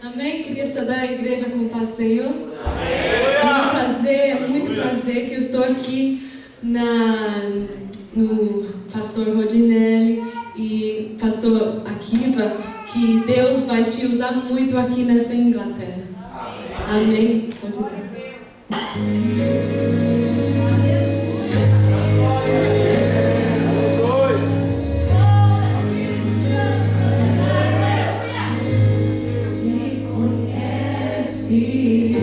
Amém? Queria saudar a igreja com o paz, Senhor. É muito prazer que eu estou aqui no pastor Rodinelli e pastor Akiva, que Deus vai te usar muito aqui nessa Inglaterra. Amém? Pode ir.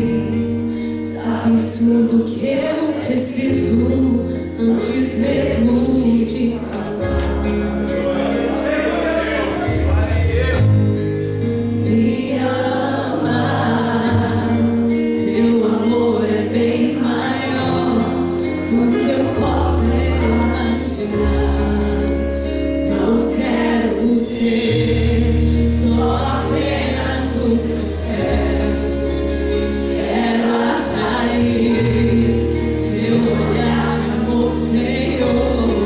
Sabes tudo que eu preciso antes mesmo de falar. Me amas, teu amor é bem maior do que eu posso imaginar. Não quero ser só apenas um processo. Meu olhar de amor, Senhor.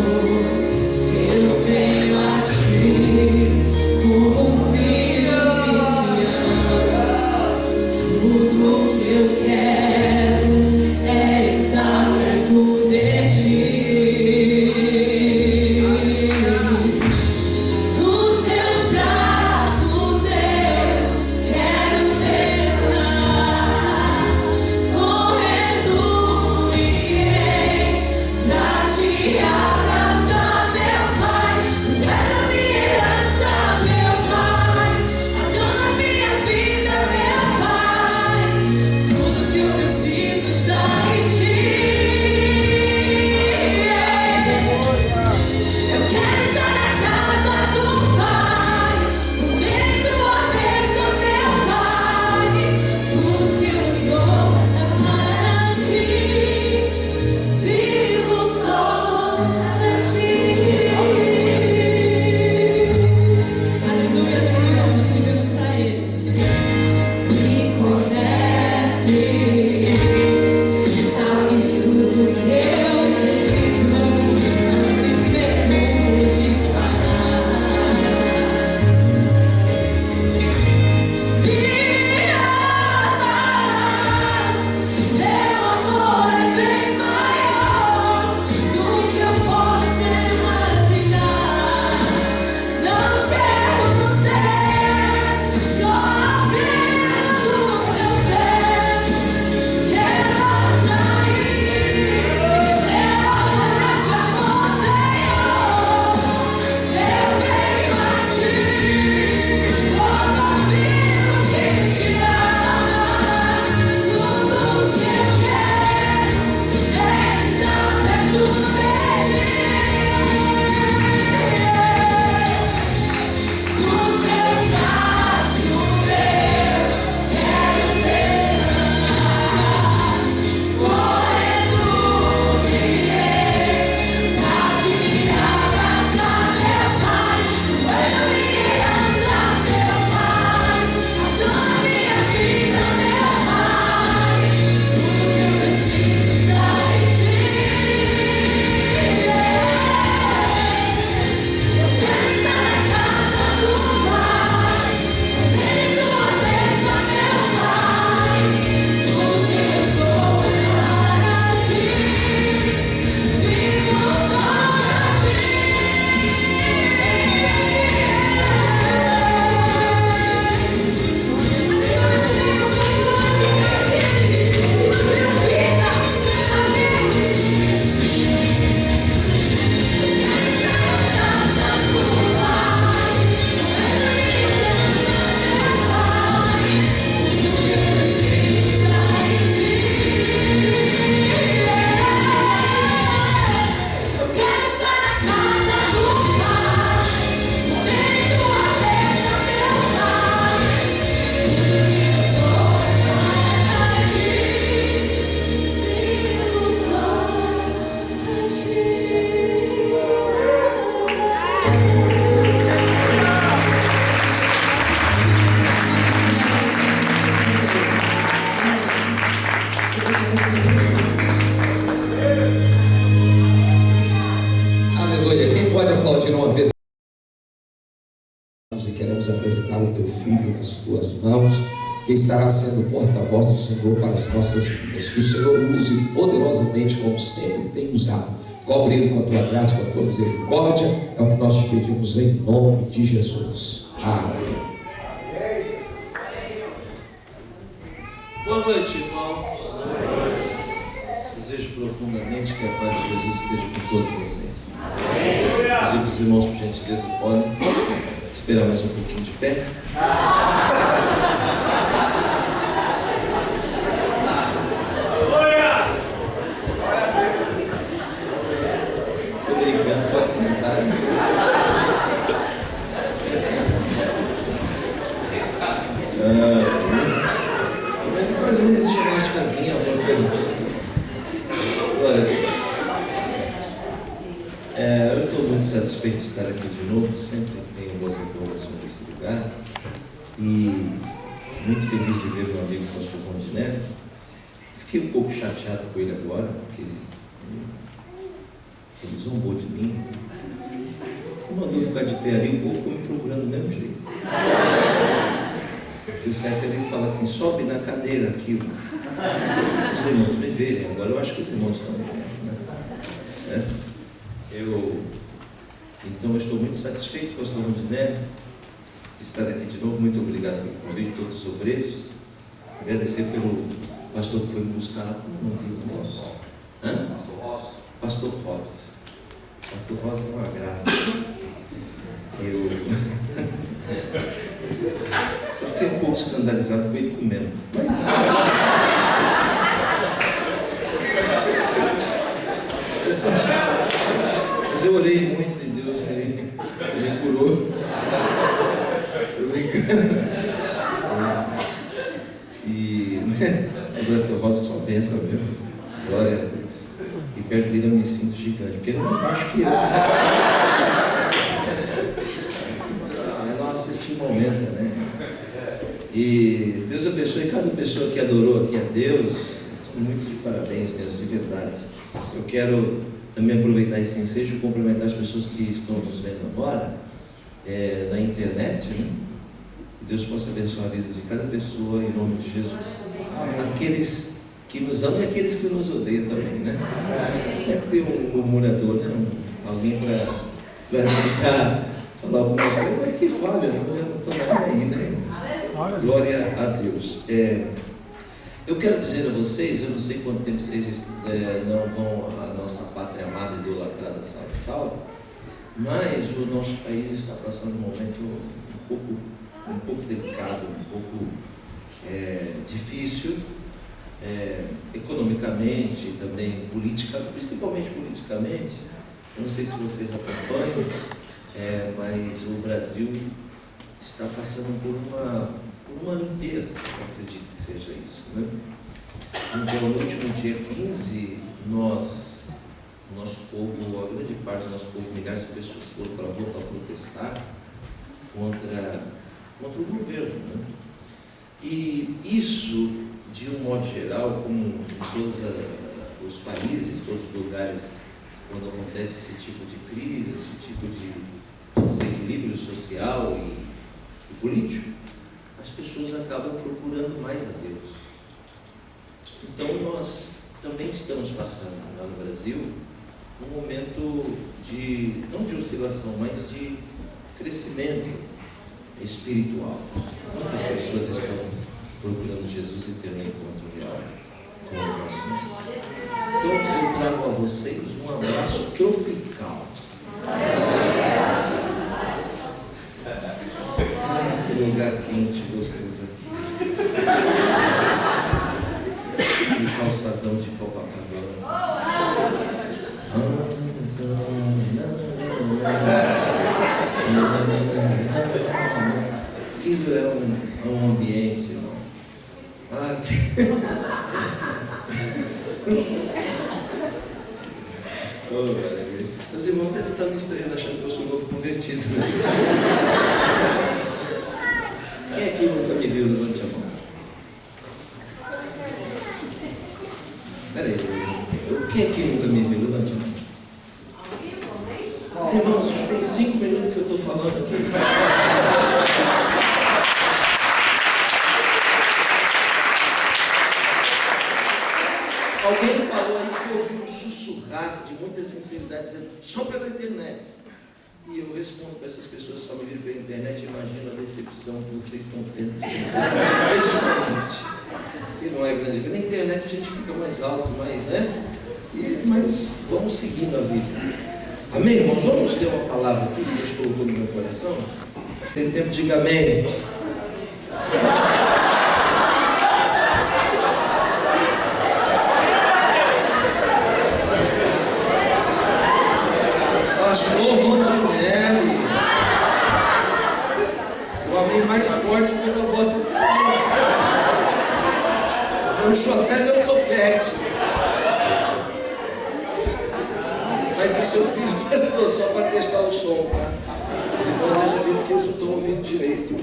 apresentar o teu filho nas tuas mãos, que estará sendo porta-voz do Senhor para as nossas vidas. Que o Senhor use poderosamente, como sempre tem usado. Cobre ele com a tua graça, com a tua misericórdia. É o que nós te pedimos em nome de Jesus. Amém. Boa noite, irmão. Desejo profundamente que a paz de Jesus esteja com todos vocês. Pedir para os irmãos, por gentileza, podem esperar mais um pouquinho de pé. Estou brincando, pode sentar. Faz uma ginásticazinha, alguma coisa assim. Agora, eu estou muito satisfeito de estar aqui de novo, sempre tenho boas recordações desse lugar. E muito feliz de ver meu amigo pastor Rondinelli. Fiquei um pouco chateado com ele agora, porque ele zombou de mim. Mandou ficar de pé ali, o povo ficou me procurando do mesmo jeito. Porque o certo ele fala assim, sobe na cadeira aqui. Os irmãos me verem. Agora eu acho que os irmãos estão me vendo, né? Então eu estou muito satisfeito, pastor Rondinelli, de estar aqui de novo. Muito obrigado pelo convite de todos os obreiros. Agradecer pelo pastor que foi me buscar lá. Como não digo mesmo? Pastor Robson. Pastor Robson é uma graça. Só fiquei um pouco escandalizado com ele comendo. Mas isso mas eu orei muito e Deus me curou. Estou brincando. E o pastor Robson só pensa mesmo. Glória a Deus. E perto dele eu me sinto gigante, porque ele não é mais que eu. Nossa, estima aumenta, né? E Deus abençoe cada pessoa que adorou aqui a Deus. Estou muito de parabéns mesmo, de verdade. Eu quero também aproveitar esse ensejo e cumprimentar as pessoas que estão nos vendo agora na internet, né? Que Deus possa abençoar a vida de cada pessoa em nome de Jesus. Aqueles que nos amam e aqueles que nos odeiam também, né? Sempre tem um murmurador, né? Alguém para tentar falar alguma coisa, mas que falha, eu não estou nem aí, né? Glória a Deus. Eu quero dizer a vocês, eu não sei quanto tempo vocês não vão à nossa pátria amada e idolatrada Salve Salve, mas o nosso país está passando um momento um pouco delicado, um pouco difícil, economicamente e também politicamente, principalmente politicamente. Eu não sei se vocês acompanham, mas o Brasil está passando por uma limpeza, eu acredito que seja isso, né? Então, no último dia 15, o nosso povo, a grande parte do nosso povo, milhares de pessoas foram para a rua para protestar contra o governo, né? E isso, de um modo geral, como em todos os países, todos os lugares, quando acontece esse tipo de crise, esse tipo de desequilíbrio social e político, as pessoas acabam procurando mais a Deus. Então nós também estamos passando lá no Brasil um momento não de oscilação, mas de crescimento espiritual. Muitas pessoas estão procurando Jesus e ter um encontro real com o nosso Mestre. Então eu trago a vocês um abraço tropical. Que lugar quente, gostoso aqui. Um calçadão de Copacabana. Aquilo é um ambiente, irmão. Os irmãos devem estar me estranhando, achando que eu sou um novo convertido, né? Quem aqui nunca me viu? Levante a mão. Peraí, quem aqui nunca me viu? Levante a mão. Os irmãos, já tem 5 minutos que eu estou falando aqui. de muita sinceridade, dizendo, só pela internet. E eu respondo para essas pessoas que só me viram pela internet, imagino a decepção que vocês estão tendo pessoalmente. E não é grande. Na internet a gente fica mais alto, mais, né? Mas vamos seguindo a vida. Amém, irmãos? Vamos ler uma palavra aqui que Deus colocou no meu coração. Tem tempo, diga amém. Pastor Rondinelli. O amém mais forte foi da vossa excelência. Desmanchou até meu topete. Mas isso eu fiz, pastor, só para testar o som, tá? Os irmãos já viram que eles não estão ouvindo direito.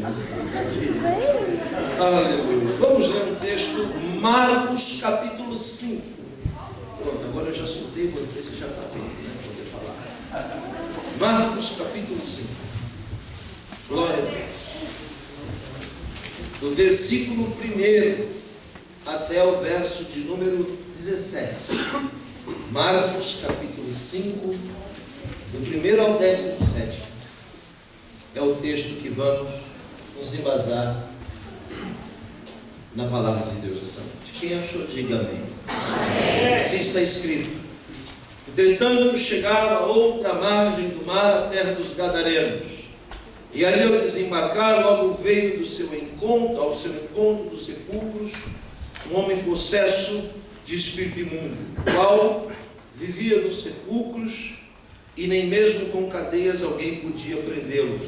Aleluia. Vamos ler um texto, Marcos capítulo 5. Pronto, agora eu já soltei você já está pronto, né? Poder falar. Marcos capítulo 5. Glória a Deus. Do versículo 1 até o verso de número 17. Marcos capítulo 5, do 1 ao 17. É o texto que vamos nos embasar na palavra de Deus essa noite. Quem achou, diga amém. Amém. Assim está escrito. Entretanto, chegaram a outra margem do mar, a terra dos Gadarenos. E ali ao desembarcar, logo veio ao seu encontro dos sepulcros, um homem possesso de espírito imundo, o qual vivia nos sepulcros, e nem mesmo com cadeias alguém podia prendê-lo,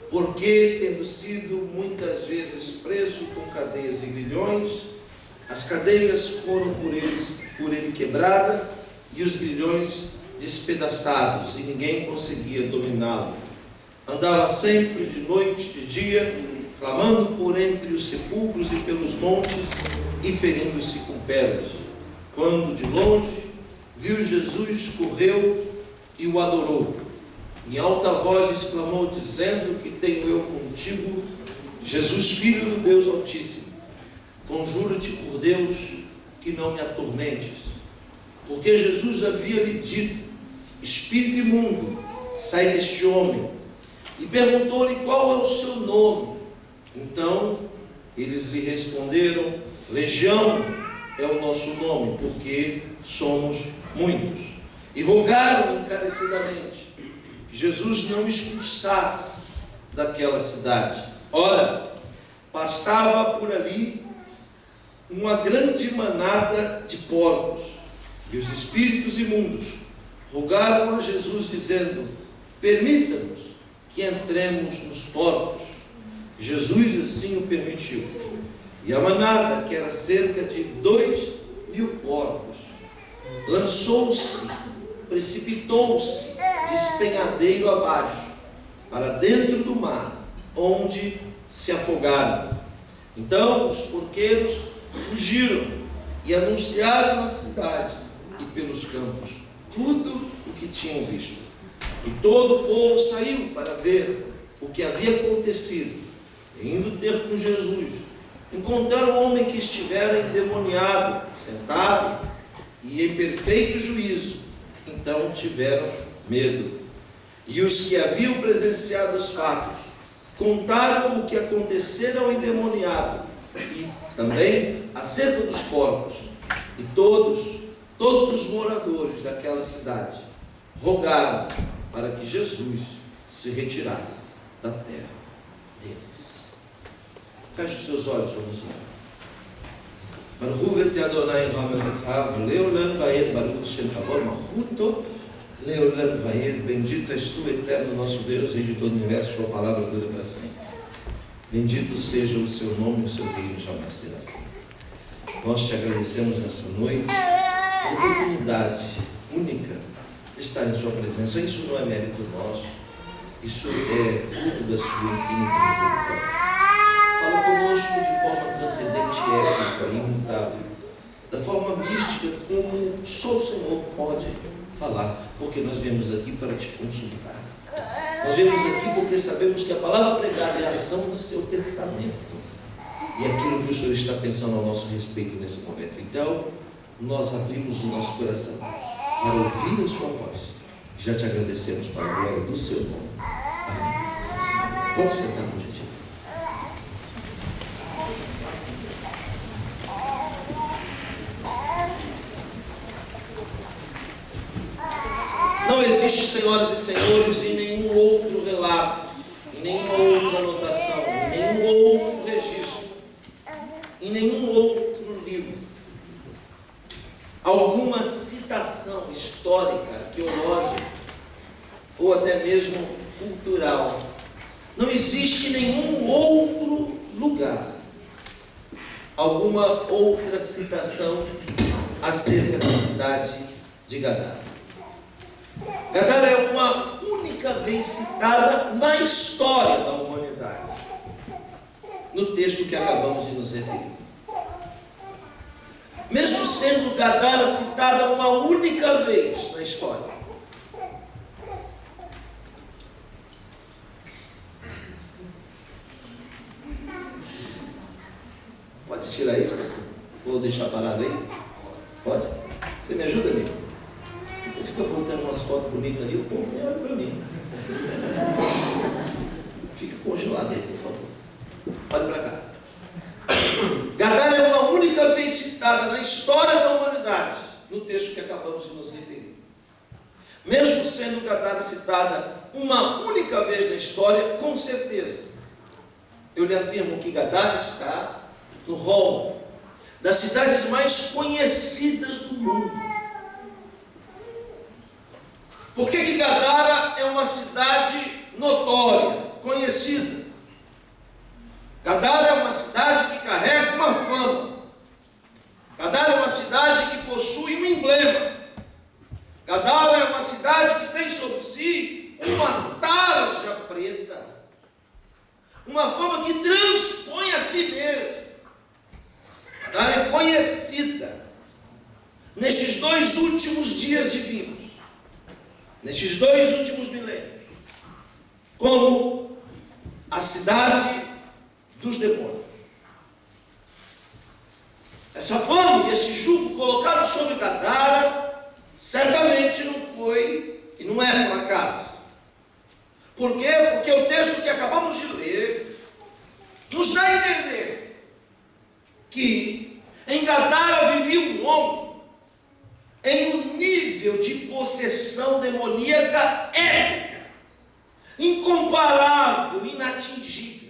porque, tendo sido muitas vezes preso com cadeias e grilhões, as cadeias foram por ele quebradas, e os grilhões despedaçados, e ninguém conseguia dominá-lo. Andava sempre de noite e de dia, clamando por entre os sepulcros e pelos montes, e ferindo-se com pedras. Quando de longe viu Jesus, correu e o adorou. Em alta voz exclamou, dizendo, que tenho eu contigo, Jesus, Filho do Deus Altíssimo. Conjuro-te por Deus que não me atormentes. Porque Jesus havia lhe dito, espírito imundo, sai deste homem. E perguntou-lhe qual é o seu nome. Então eles lhe responderam, Legião é o nosso nome, porque somos muitos. E rogaram encarecidamente que Jesus não expulsasse daquela cidade. Ora, pastava por ali uma grande manada de porcos, e os espíritos imundos rogaram a Jesus, dizendo, permita-nos que entremos nos porcos. Jesus assim o permitiu. E a manada, que era cerca de 2.000 porcos, lançou-se, precipitou-se despenhadeiro abaixo, para dentro do mar, onde se afogaram. Então os porqueiros fugiram e anunciaram na cidade e pelos campos tudo o que tinham visto. E todo o povo saiu para ver o que havia acontecido. E indo ter com Jesus, encontraram o homem que estivera endemoniado, sentado e em perfeito juízo. Então tiveram medo. E os que haviam presenciado os fatos contaram o que acontecera ao endemoniado e também acerca dos porcos. E todos os moradores daquela cidade rogaram para que Jesus se retirasse da terra deles. Feche os seus olhos, vamos lá. Baruch Adonai Ramechav, Leolan Vaed, Baruch Hashem Kabor Mahuto, Leolan Vaed, bendito és tu, eterno nosso Deus, Rei de todo o universo, sua palavra dura para sempre. Bendito seja o seu nome e o seu reino jamais terá fim. Nós te agradecemos nessa noite a oportunidade única de estar em sua presença. Isso não é mérito nosso, isso é fruto da sua infinita misericórdia. Fala conosco de forma transcendente, épica, imutável, da forma mística como só o Senhor pode falar, porque nós viemos aqui para te consultar. Nós viemos aqui porque sabemos que a palavra pregada é a ação do seu pensamento e aquilo que o Senhor está pensando ao nosso respeito nesse momento. Então, nós abrimos o nosso coração para ouvir a sua voz. Já te agradecemos para a glória do seu nome. Amém. Pode sentar, por gentileza. Não existe, senhoras e senhores, em nenhum outro relato, em nenhuma outra anotação, em nenhum outro registro, em nenhum outro livro, alguma citação histórica, arqueológica ou até mesmo cultural. Não existe nenhum outro lugar, alguma outra citação acerca da cidade de Gadara. Gadara é uma única vez citada na história da humanidade, no texto que acabamos de nos referir. Mesmo sendo Gadara citada uma única vez na história, pode tirar isso, pastor? Vou deixar parado aí? Pode? Você me ajuda, amigo? Você fica botando umas fotos bonitas ali, o povo nem olha para mim. Fica congelado aí, por favor. Olha para cá. Gadara é uma única vez citada na história da humanidade, no texto que acabamos de nos referir. Mesmo sendo Gadara citada uma única vez na história, com certeza, eu lhe afirmo que Gadara está no rol das cidades mais conhecidas do mundo. Por que Gadara é uma cidade notória, conhecida? Gadara é uma cidade que carrega uma fama. Gadara é uma cidade que possui um emblema. Gadara é uma cidade que tem sobre si uma tarja preta. Uma fama que transpõe a si mesma. Gadara é conhecida nestes 2 últimos dias divinos, nestes 2 últimos milênios, como a cidade dos demônios. Essa fama e esse jugo colocado sobre Gadara certamente não foi e não é por acaso. Por quê? Porque o texto que acabamos de ler nos dá a entender que em Gadara vivia um homem em um nível de possessão demoníaca épica, incomparável, inatingível.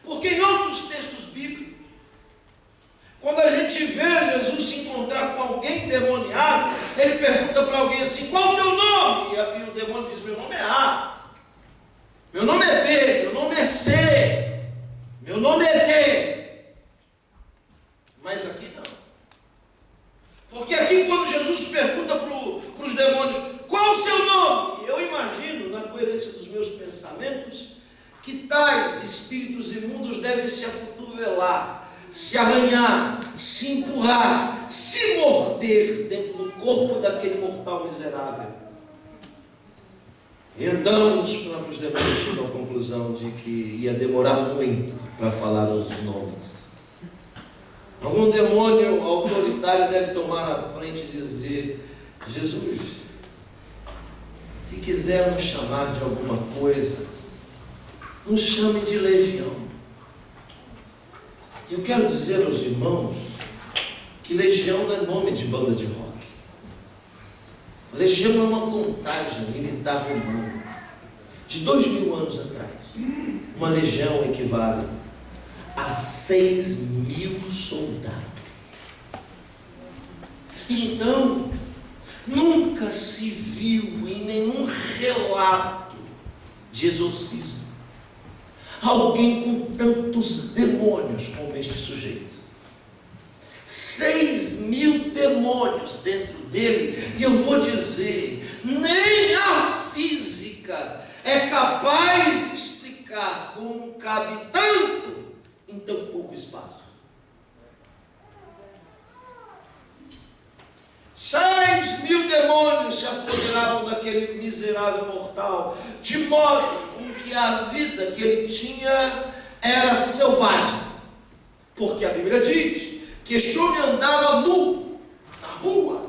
Porque em outros textos bíblicos, quando a gente vê Jesus se encontrar com alguém endemoniado, ele pergunta para alguém assim: qual o teu nome? E o demônio diz: meu nome é A, meu nome é B, meu nome é C, meu nome é D. Mas aqui não. Porque aqui, quando Jesus pergunta para os demônios: qual o seu nome? Eu imagino, na coerência dos meus pensamentos, que tais espíritos imundos devem se acotovelar, se arranhar, se empurrar, se morder dentro do corpo daquele mortal miserável. E então os próprios demônios chegam à conclusão de que ia demorar muito para falar os nomes. Algum demônio autoritário deve tomar a frente e dizer: Jesus, se quiser nos chamar de alguma coisa, nos chame de legião. E eu quero dizer aos irmãos que legião não é nome de banda de rock. Legião é uma contagem militar romana de 2000 anos atrás. Uma legião equivale a 6.000 soldados. Então, nunca se viu em nenhum relato de exorcismo alguém com tantos demônios como este sujeito. 6.000 demônios dentro dele. E eu vou dizer, nem a física é capaz de explicar como cabe tanto em tão pouco espaço. 6.000 demônios se apoderavam daquele miserável mortal, de modo com que a vida que ele tinha era selvagem. Porque a Bíblia diz que este homem andava nu na rua,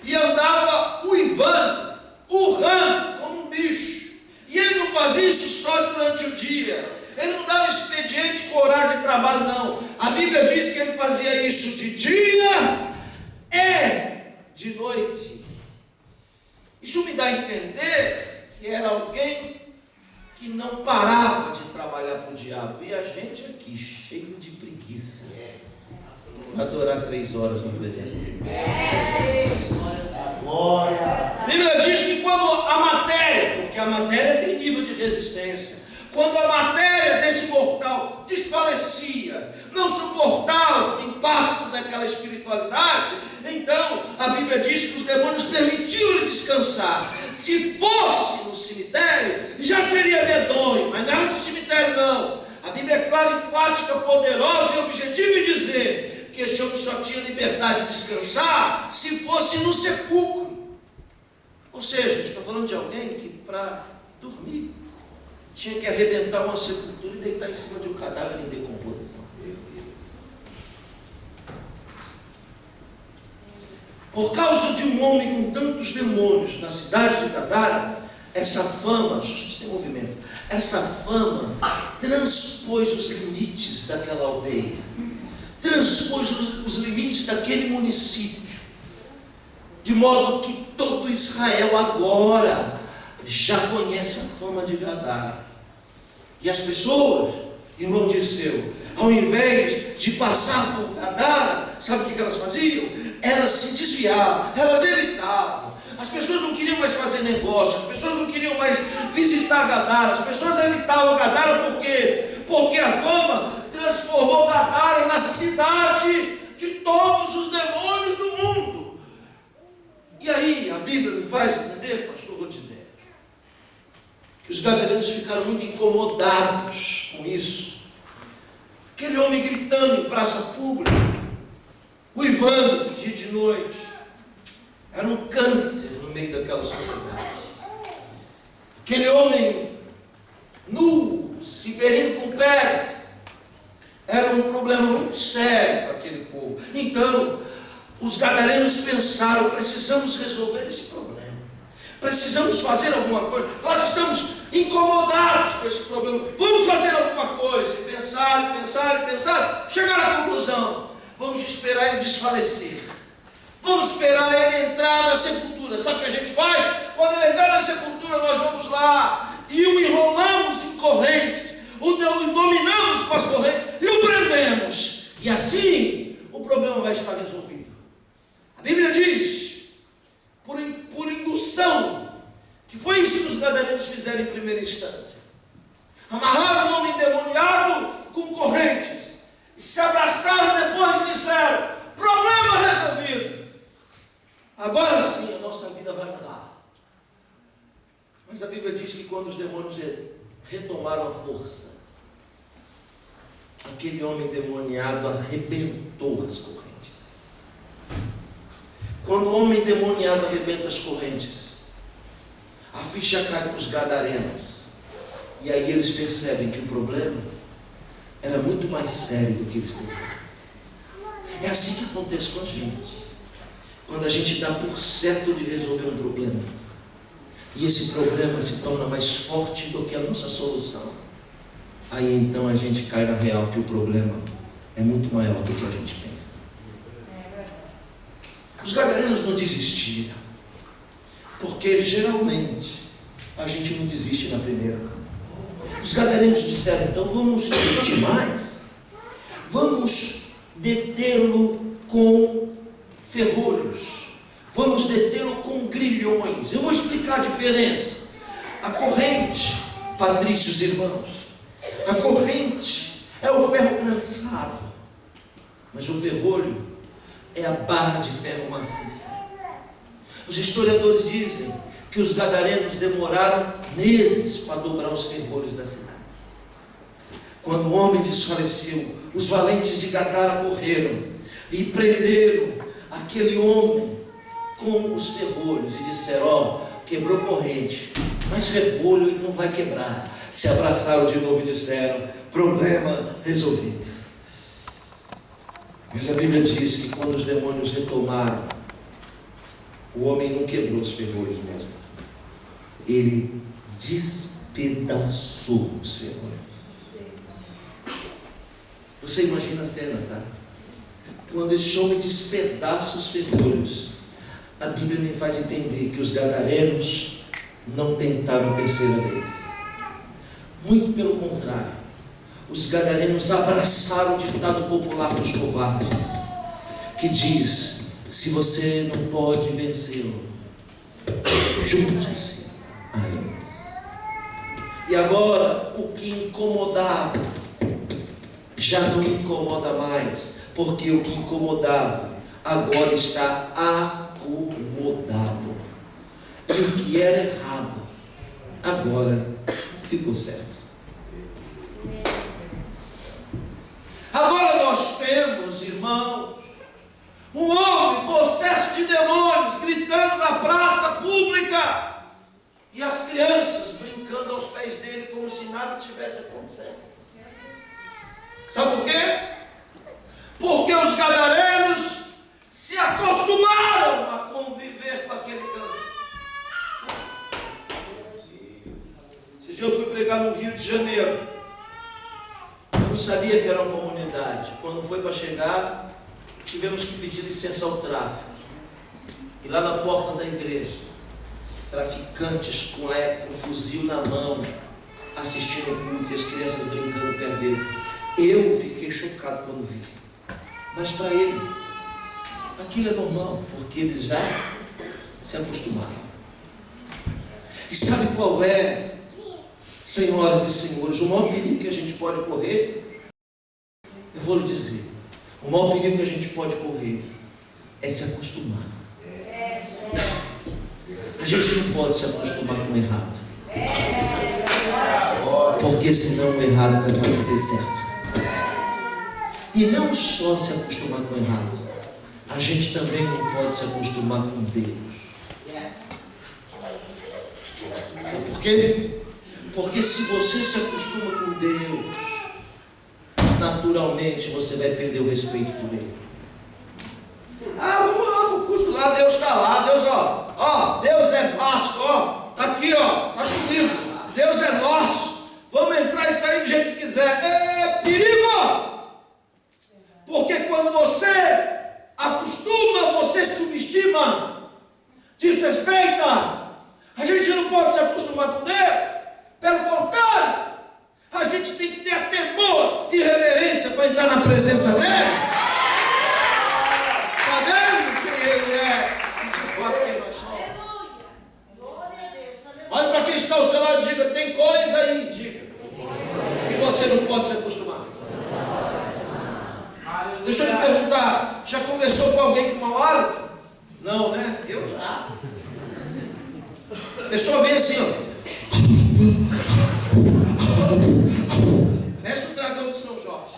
e andava uivando, urrando como um bicho. E ele não fazia isso só durante o dia. Ele não dava expediente com horário de trabalho, não. A Bíblia diz que ele fazia isso de dia e de noite. Isso me dá a entender que era alguém que não parava de trabalhar para o diabo. E a gente aqui, cheio de preguiça, para adorar 3 horas na presença de Deus. A Bíblia diz que quando a matéria, porque a matéria tem nível de resistência, quando a matéria desse mortal desfalecia, não suportava o impacto daquela espiritualidade, então a Bíblia diz que os demônios permitiam-lhe descansar. Se fosse no cemitério, já seria medonho, mas não no cemitério não. A Bíblia é clara, enfática, poderosa e objetiva em dizer que esse homem só tinha liberdade de descansar se fosse no sepulcro. Ou seja, estou falando de alguém que para dormir tinha que arrebentar uma sepultura e deitar em cima de um cadáver em decomposição. Por causa de um homem com tantos demônios na cidade de Gadara, essa fama, sem movimento, essa fama transpôs os limites daquela aldeia, transpôs os limites daquele município, de modo que todo Israel agora já conhece a fama de Gadara. E as pessoas, irmão Dirceu, ao invés de passar por Gadara, sabe o que elas faziam? Elas se desviavam, elas evitavam. As pessoas não queriam mais fazer negócio, as pessoas não queriam mais visitar Gadara, as pessoas evitavam Gadara por quê? Porque a fama transformou Gadara na cidade de todos os demônios do mundo. E aí a Bíblia me faz entender, pastor Rodinei, que os gadarenos ficaram muito incomodados com isso. Aquele homem gritando em praça pública, uivando de dia e de noite, era um câncer no meio daquela sociedade. Aquele homem nu, se ferindo com pedra, era um problema muito sério para aquele povo. Então, os gadarenos pensaram: precisamos resolver esse problema, precisamos fazer alguma coisa, nós estamos incomodados com esse problema, vamos fazer alguma coisa. E pensaram, chegaram à conclusão: vamos esperar ele desfalecer, vamos esperar ele entrar na sepultura. Sabe o que a gente faz? Quando ele entrar na sepultura, nós vamos lá e o enrolamos em correntes, o dominamos com as correntes e o prendemos, e assim o problema vai estar resolvido. A Bíblia diz, por indução, que foi isso que os gadarenos fizeram em primeira instância. Amarraram o homem endemoniado com correntes e se abraçaram depois e disseram: problema resolvido, agora sim a nossa vida vai mudar. Mas a Bíblia diz que quando os demônios retomaram a força, aquele homem endemoniado arrebentou as correntes. Quando o homem endemoniado arrebenta as correntes, a ficha cai para os gadarenos, e aí eles percebem que o problema era muito mais sério do que eles pensavam. É assim que acontece com a gente, quando a gente dá por certo de resolver um problema, e esse problema se torna mais forte do que a nossa solução. Aí então a gente cai na real que o problema é muito maior do que a gente pensa. Os gadarenos não desistiram, porque geralmente a gente não desiste na primeira. Os gadarenos disseram: então vamos investir mais, vamos detê-lo com ferrolhos, vamos detê-lo com grilhões. Eu vou explicar a diferença. A corrente, patrícios irmãos, a corrente é o ferro trançado, mas o ferrolho é a barra de ferro maciça. Os historiadores dizem que os gadarenos demoraram meses para dobrar os ferrolhos da cidade. Quando o homem desfaleceu, os valentes de Gadara correram e prenderam aquele homem com os ferrolhos e disseram: ó, quebrou corrente, mas ferrolho ele não vai quebrar. Se abraçaram de novo e disseram: problema resolvido. Mas a Bíblia diz que quando os demônios retomaram O homem não quebrou os ferrolhos mesmo. Ele despedaçou os ferrolhos. Você imagina a cena, tá? Quando esse homem despedaça os ferrolhos, a Bíblia me faz entender que os gadarenos não tentaram a terceira vez. Muito pelo contrário, os gadarenos abraçaram o ditado popular dos covardes, que diz: se você não pode vencê-lo, junte-se a ele. E agora, o que incomodava já não incomoda mais, porque o que incomodava agora está acomodado. E o que era errado agora ficou certo. Agora nós temos, irmãos, um homem possesso de demônios gritando na praça pública e as crianças brincando aos pés dele como se nada tivesse acontecendo. Sabe por quê? Porque os gadarenos se acostumaram a conviver com aquele câncer. Esse dia eu fui pregar no Rio de Janeiro. Eu não sabia que era uma comunidade. Quando foi para chegar, tivemos que pedir licença ao tráfico. E lá na porta da igreja, traficantes com fuzil na mão, assistindo o culto e as crianças brincando perto deles. Eu fiquei chocado quando vi. Mas para ele, aquilo é normal, porque eles já se acostumaram. E sabe qual é, senhoras e senhores, o maior perigo que a gente pode correr? Eu vou lhe dizer, o maior perigo que a gente pode correr é se acostumar. A gente não pode se acostumar com o errado, porque senão o errado vai parecer certo. E não só se acostumar com o errado, a gente também não pode se acostumar com Deus. Sabe por quê? Porque se você se acostuma com Deus, naturalmente você vai perder o respeito por Ele. Vamos lá pro culto lá, Deus está lá, Deus, ó, Deus é Vasco, ó, tá aqui, ó, tá comigo, Deus é nosso, vamos entrar e sair do jeito que quiser. É perigo! Porque quando você acostuma, você subestima, desrespeita. A gente não pode se acostumar com Deus. Pelo contrário, a gente tem que ter temor e reverência para entrar na presença dEle, sabendo quem Ele é e de fato quem nós somos. Olhe para quem está ao seu lado e diga: tem coisa aí, diga, que você não pode se acostumar. Deixa eu te perguntar, já conversou com alguém com mau hálito? Não, né? Eu já. A pessoa vem assim, ó. Parece o dragão de São Jorge.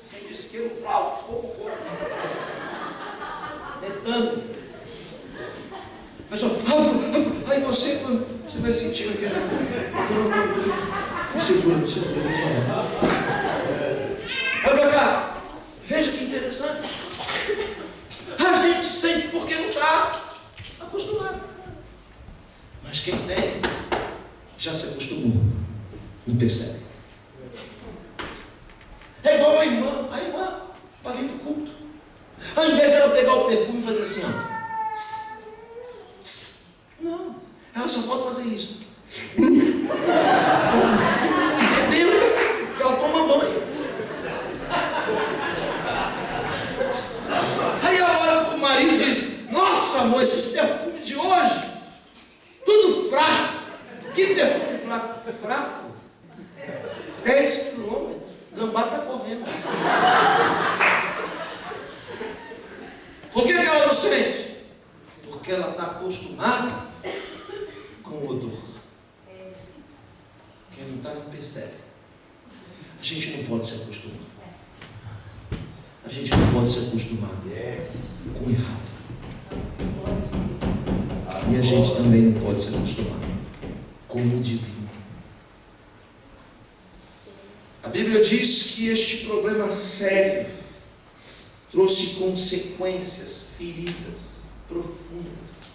Sem isqueiro, fogo, metando. A pessoa, aí você vai sentir aquele. Segura. Olha pra cá. Veja que interessante. A gente sente porque não está acostumado. Mas quem tem, já se acostumou. Não percebe. É igual a irmã para vir para o culto. Ao invés dela pegar o perfume e fazer assim, ó. Não. Ela só pode fazer isso. Bebeu, porque ela toma banho. Aí ela olha para o marido e diz: nossa, amor, esses perfumes de hoje, tudo fraco. Que perfume fraco? Fraco? 10 quilômetros. Gambá está correndo. Por que ela não sente? Porque ela está acostumada com o odor. Quem não está, não percebe. A gente não pode se acostumar. A gente não pode se acostumar com o errado. E a gente também não pode se acostumar com o divino. A Bíblia diz que este problema sério trouxe consequências, feridas profundas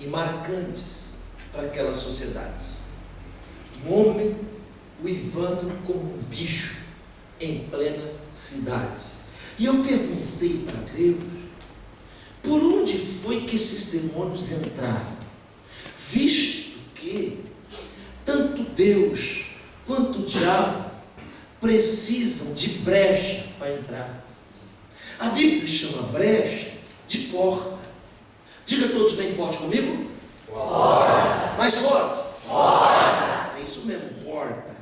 e marcantes para aquela sociedade. Um homem uivando como um bicho em plena cidade. E eu perguntei para Deus, por onde foi que esses demônios entraram? Visto que tanto Deus quanto o diabo precisam de brecha para entrar. A Bíblia chama brecha de porta. Diga todos bem forte comigo. Porta. Mais forte. Porta. É isso mesmo, porta.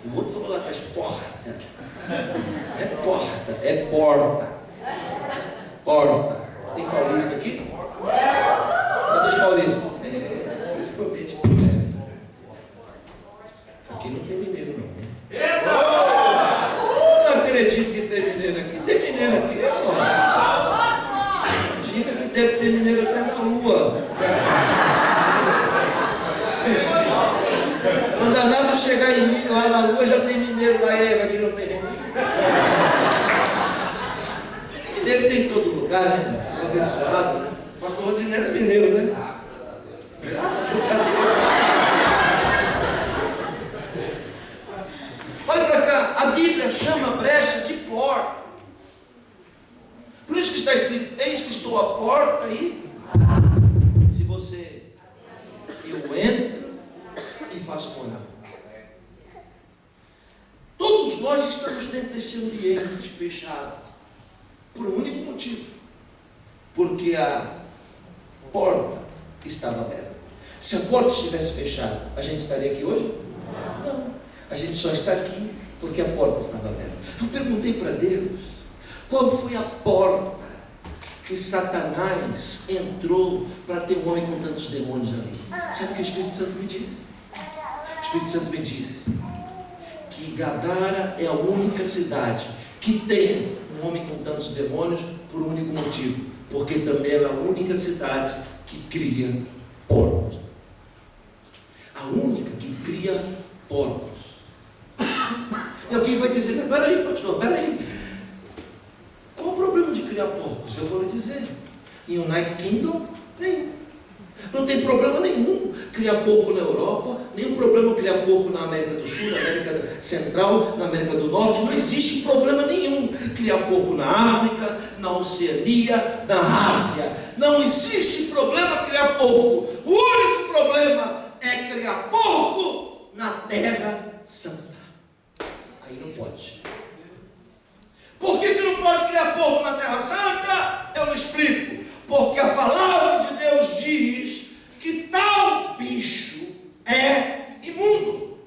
O outro falou lá atrás, porta. É porta, é porta. Porta. Tem paulista aqui? Cadê os paulistas? Por isso que eu meti. Aqui não tem mineiro não. Não acredito que tem mineiro aqui. Tem mineiro aqui, irmão. Imagina que deve ter mineiro até na lua. Quando a NASA chegar em mim lá na lua, já tem mineiro lá, aqui não tem nenhum. Mineiro tem em todo lugar, né? Abençoado, né? Pastor Rodinelli é mineiro, né? Graças a Deus. Olha para cá, a Bíblia chama brecha de porta. Por isso que está escrito, eis que estou à porta e se você, eu entro e faço morada. Todos nós estamos dentro desse ambiente fechado por um único motivo, porque a porta estava aberta. Se a porta estivesse fechada, a gente estaria aqui hoje? Não. A gente só está aqui porque a porta estava aberta. Eu perguntei para Deus, qual foi a porta que Satanás entrou para ter um homem com tantos demônios ali? Sabe o que o Espírito Santo me disse? O Espírito Santo me disse que Gadara é a única cidade que tem um homem com tantos demônios por um único motivo, porque também ela é a única cidade que cria porcos. A única que cria porcos. E alguém vai dizer, mas peraí, pastor, peraí. Qual o problema de criar porcos? Eu vou lhe dizer. Em United Kingdom, nenhum. Não tem problema nenhum criar porco na Europa, nenhum problema criar porco na América do Sul, na América Central, na América do Norte. Não existe problema nenhum criar porco na África, na Oceania, na Ásia. Não existe problema criar porco. O único problema é criar porco na Terra Santa. Aí não pode. Por que não pode criar porco na Terra Santa? Eu lhe explico. Porque a palavra de Deus diz que tal bicho é imundo.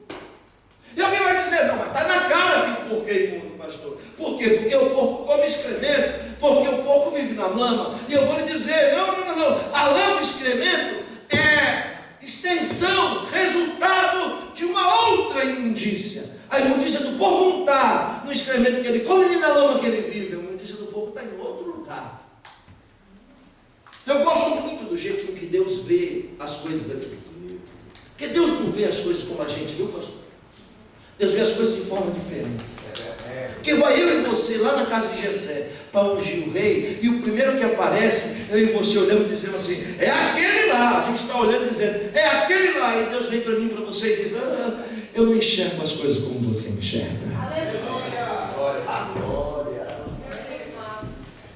E alguém vai dizer, não, mas está na cara que o porco é imundo, pastor. Por quê? Porque o porco come excremento, porque o porco vive na lama. E eu vou lhe dizer, não. A lama e excremento é extensão, resultado de uma outra imundícia. A imundícia do porco não está no excremento que ele come, nem na lama que ele vive. A imundícia do porco está em outro lugar. Eu gosto muito do jeito com que Deus vê as coisas aqui. Porque Deus não vê as coisas como a gente, viu, pastor? Deus vê as coisas de forma diferente. Porque vai eu e você lá na casa de Jessé para ungir o rei, e o primeiro que aparece, eu e você olhando e dizendo assim, é aquele lá. A gente está olhando e dizendo, é aquele lá. E Deus vem para mim, para você e diz, eu não enxergo as coisas como você enxerga.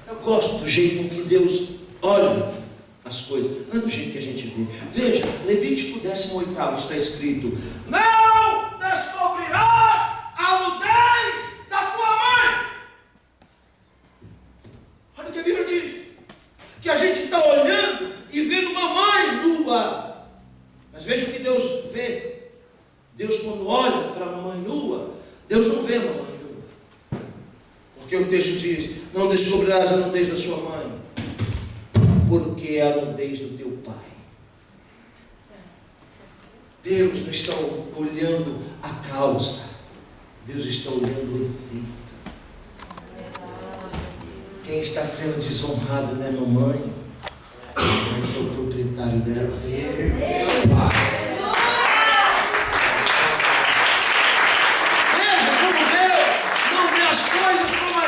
Eu gosto do jeito que Deus olha as coisas, não é do jeito que a gente vê. Veja, Levítico 18 está escrito, não descobrirás a nudez da tua mãe. Olha o que a Bíblia diz, que a gente está olhando e vendo uma mãe nua. Mas veja o que Deus vê. Deus, quando olha para a mamãe nua, Deus não vê a mamãe nua. Porque o texto diz, não descobrirás a nudez da sua mãe, porque é a nudez do teu pai. Deus não está olhando a causa, Deus está olhando o efeito. Quem está sendo desonrado não é a mamãe, mas é o proprietário dela. Veja como Deus não vê as coisas como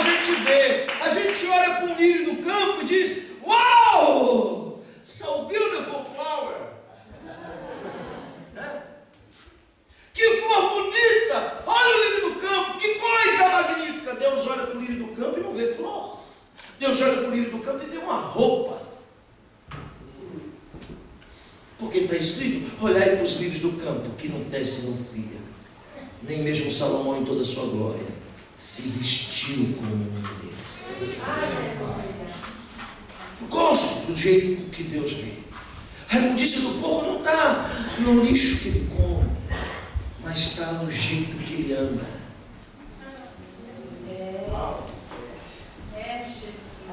Porque está escrito: olhai para os lírios do campo, que não tecem, não fia, nem mesmo Salomão em toda a sua glória se vestiu como um deles. Gosto do jeito que Deus vê. A imundícia do porco não está no lixo que ele come, mas está no jeito que ele anda.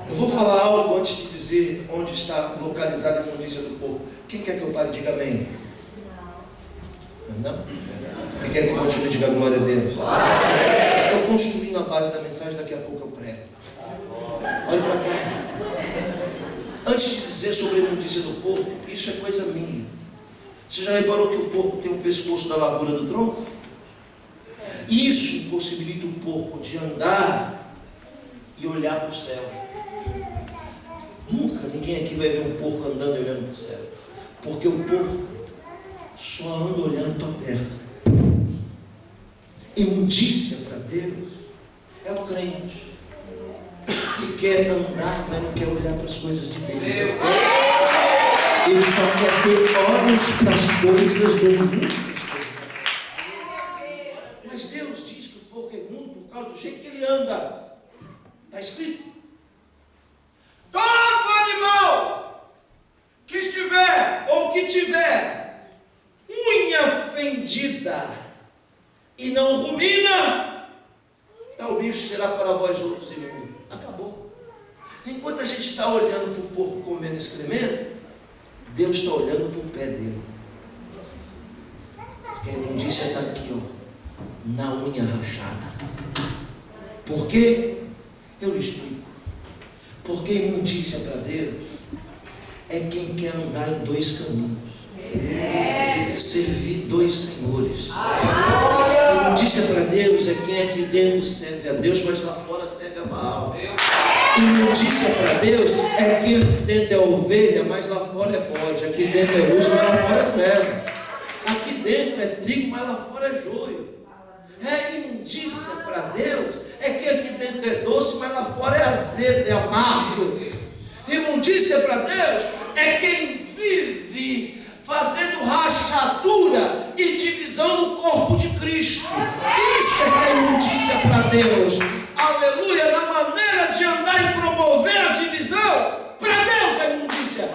Eu vou falar algo antes de dizer onde está localizada a imundícia do porco. Quem quer que eu pare e diga amém? Não? Quem quer que eu continue e diga glória a Deus? Estou construindo a base da mensagem, daqui a pouco eu prego. Olha para cá. Antes de dizer sobre a imundícia do porco, isso é coisa minha. Você já reparou que o porco tem o pescoço da largura do tronco? Isso impossibilita o porco de andar e olhar para o céu. Nunca ninguém aqui vai ver um porco andando e olhando para o céu. Porque o porco só anda olhando para a terra. Imundícia para Deus é o crente que quer andar, mas não quer olhar para as coisas de Deus. Ele só quer ter olhos para as coisas do mundo. Mas Deus diz que o porco é imundo por causa do jeito que ele anda. Está escrito: todo animal que estiver ou que tiver unha fendida e não rumina, tal bicho será para vós outros imundo. Acabou. Enquanto a gente está olhando para o porco comendo excremento, Deus está olhando para o pé dele. Porque a imundícia está aqui, ó, na unha rachada. Por quê? Eu lhe explico. Porque imundícia para Deus é quem quer andar em dois caminhos, servir dois senhores. Imundícia para Deus é quem aqui dentro serve a Deus, mas lá fora serve a Baal. Imundícia para Deus é quem aqui dentro é ovelha, mas lá fora é bode. Aqui dentro é luz, mas lá fora é treva. Aqui dentro é trigo, mas lá fora é joio. Imundícia para Deus é quem aqui dentro é doce, mas lá fora é azedo, é amargo. Imundícia para Deus é quem vive fazendo rachadura e divisão no corpo de Cristo. Isso é que é imundícia para Deus. Aleluia! Na maneira de andar e promover a divisão, para Deus é imundícia.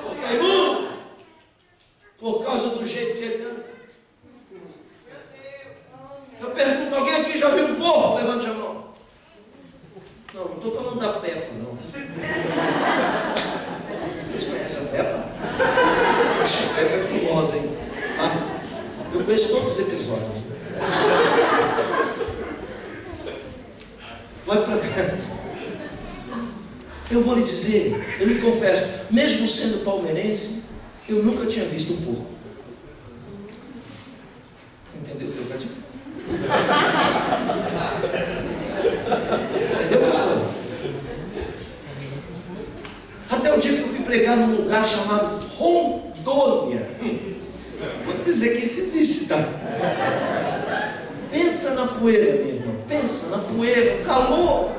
Porque é imundo por causa do jeito que ele anda. Eu pergunto: alguém aqui já viu um porco? Levante a mão. Não estou falando da Peppa, não. Vocês conhecem a Peppa? A Peppa é famosa, hein? Eu conheço todos os episódios. Olha para cá. Eu vou lhe dizer, eu lhe confesso, mesmo sendo palmeirense, eu nunca tinha visto um porco. Entendeu o que eu digo? Entendeu, pastor? Até o dia que eu fui pregar num lugar chamado Rondônia. Vou dizer que isso existe, tá? Pensa na poeira, minha irmã. Pensa na poeira, o calor.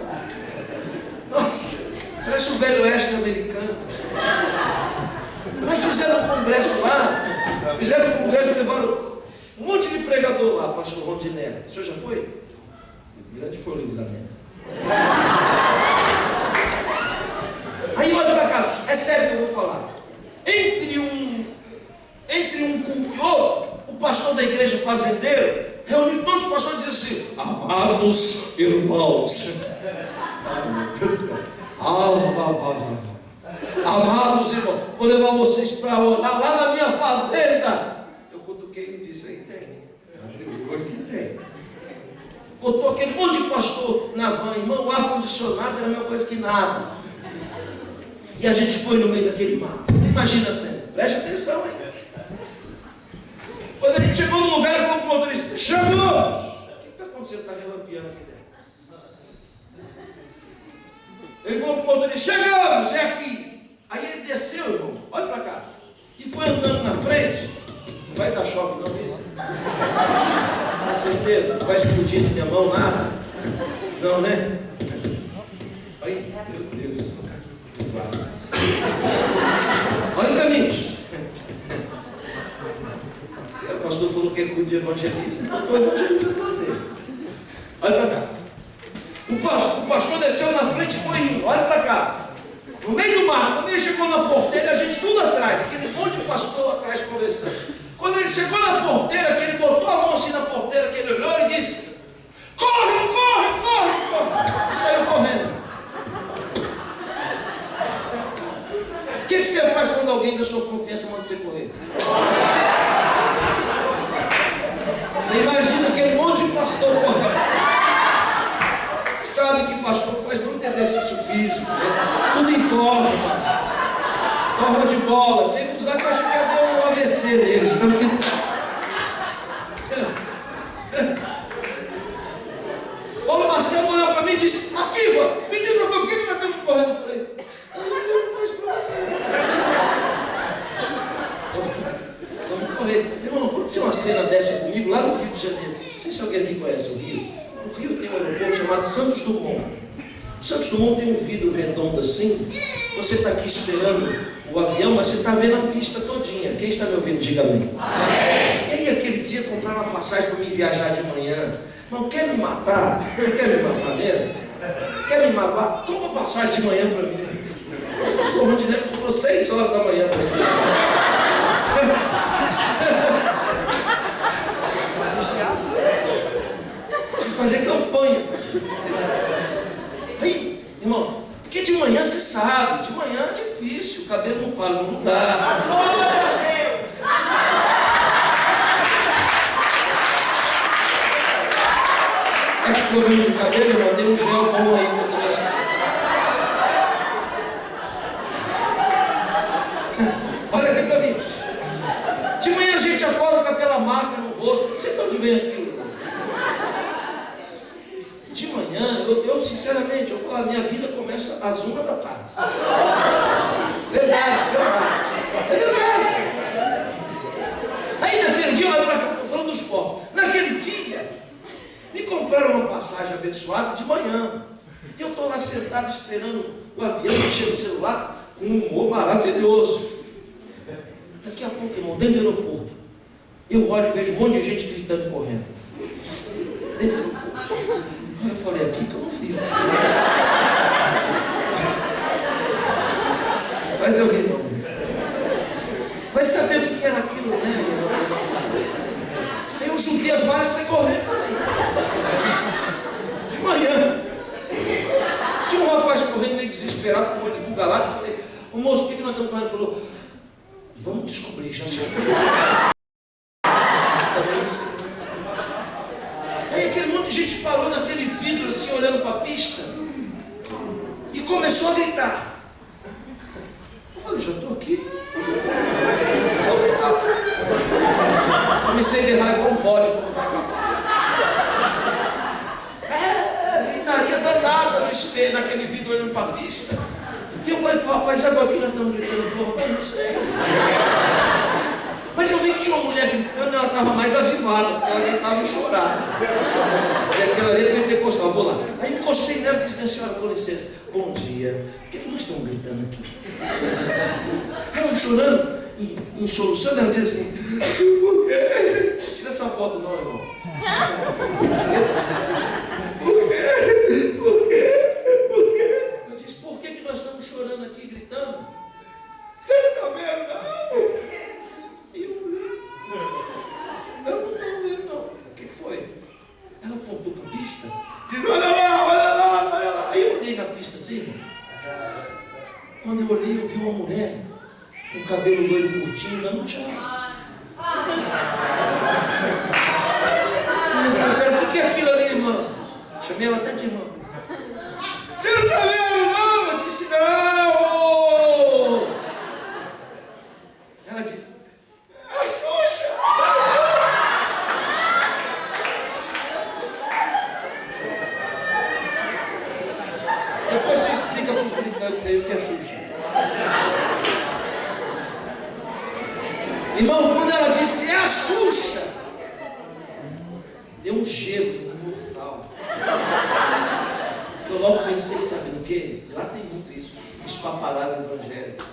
Nossa, parece o velho oeste americano. Mas fizeram um congresso lá. Fizeram um congresso e levaram um monte de pregador lá, pastor Rondinelli. O senhor já foi? Grande foi o Livramento. Aí olha para cá, é sério que eu vou falar. Entre um culto e outro, o pastor da igreja fazendeiro reuniu todos os pastores e disse assim: amados irmãos, ai meu Deus do céu, amados irmãos, vou levar vocês para orar lá na minha fazenda. Eu cutuquei e disse: aí tem, abriu o olho que tem. Botou aquele monte de pastor na van, irmão, o ar-condicionado era a mesma coisa que nada. E a gente foi no meio daquele mato. Imagina a cena, preste atenção, hein? Quando a gente chegou no lugar, ele falou para o motorista: chegamos! O que está acontecendo? Está relampeando aqui dentro. Ele falou para o motorista: chegamos, é aqui. Aí ele desceu, irmão, olha para cá, e foi andando na frente. Não vai dar choque não, isso? Com certeza, não vai explodir na minha mão nada. Não, né? Aí, meu Deus. de evangelismo, então estou evangelizando você. Olha para cá. O pastor desceu na frente e foi indo. Olha para cá. No meio do mar, quando ele chegou na porteira, a gente tudo atrás, aquele monte de pastor atrás conversando. Quando ele chegou na porteira, que ele botou a mão assim na porteira, que ele olhou e disse: corre, corre, corre, corre. E saiu correndo. O que você faz quando alguém da sua confiança manda você correr? Você imagina aquele monte de pastor correndo. Sabe que pastor faz muito exercício físico, né? Tudo em forma de bola. Teve uns lá que eu acho que deu um AVC neles. Paulo Marcelo olhou para mim e disse: Akiva, me diz por que nós estamos correndo? Eu falei: eu não pergunto isso para você. Vamos correr. Irmão, aconteceu uma cena dessa comigo lá no Rio de Janeiro. Não sei se alguém aqui conhece o Rio. No Rio tem um aeroporto chamado Santos Dumont. O Santos Dumont tem um vidro redondo assim. Você está aqui esperando o avião, mas você está vendo a pista todinha. Quem está me ouvindo, diga amém. E aí aquele dia compraram uma passagem para mim viajar de manhã. Não quer me matar? Você quer me matar mesmo? Quer me matar? Toma passagem de manhã para mim. O Rondinelli comprou 6 horas da manhã para mim. Fazer campanha. Aí, irmão, porque de manhã você sabe, de manhã é difícil, o cabelo não para no lugar. É que problema de cabelo, irmão, deu um gel bom aí que eu trouxe. Olha aqui pra mim. De manhã a gente acorda com aquela marca no rosto. Você de onde vem aquilo? De manhã, eu sinceramente, eu falo, minha vida começa às 1 da tarde. Verdade, verdade. É verdade. Aí naquele dia, olha para cá, estou falando dos povos. Naquele dia, me compraram uma passagem abençoada de manhã. E eu estou lá sentado esperando o avião, mexendo no celular, com um humor maravilhoso. Daqui a pouco, irmão, dentro do aeroporto, eu olho e vejo um monte de gente gritando e correndo. Dentro do aeroporto. Eu falei: aqui que eu não fui. Mas eu ri, não. Vai saber o que era aquilo, né? Aí eu juntei as varas e fui correndo também. De manhã. Tinha um rapaz correndo meio desesperado, com uma divulga lá. Eu falei: o moço, por que nós estamos correndo? Ele falou: vamos descobrir, já chegou. Também não sei. Aí aquele monte de gente parou naquele vidro assim, olhando para a pista, e começou a gritar. Eu falei: já estou aqui. Vou gritar também. Comecei a berrar igual um bode quando vai acabar. Gritaria danada no espelho, naquele vidro olhando para a pista. E eu falei para o rapaz: agora o que nós estamos gritando? Ele falou: rapaz, não sei. Mas eu vi que tinha uma mulher gritando, ela estava mais avivada, porque ela gritava e chorava. Se aquela ali é pentecostal, vou lá. Aí encostei nela e disse: minha senhora, com licença, bom dia. Por que nós estamos gritando aqui? Ela chorando, em solução, ela diz assim: por quê? Tira essa foto não, irmão. Por quê? Por quê? Por quê? Eu disse: por que nós estamos chorando aqui, gritando? Você não está vendo, não? Eu não estou vendo, não. O que foi? Ela apontou para a pista. Disse: olha lá, olha lá, olha lá. Aí eu olhei na pista assim. Quando eu olhei, eu vi uma mulher com o cabelo loiro curtinho, dando tchau. Aí eu falei: pera, o que é aquilo ali, irmã? Chamei ela até de irmã. Você não está vendo, não? Eu disse: não. Ela disse: a Xuxa! Depois você explica para os brincantes aí o que é Xuxa. Irmão, quando ela disse: é a Xuxa, deu um gelo mortal. Eu logo pensei, sabe no quê? Lá tem muito isso. Os paparazzi evangélicos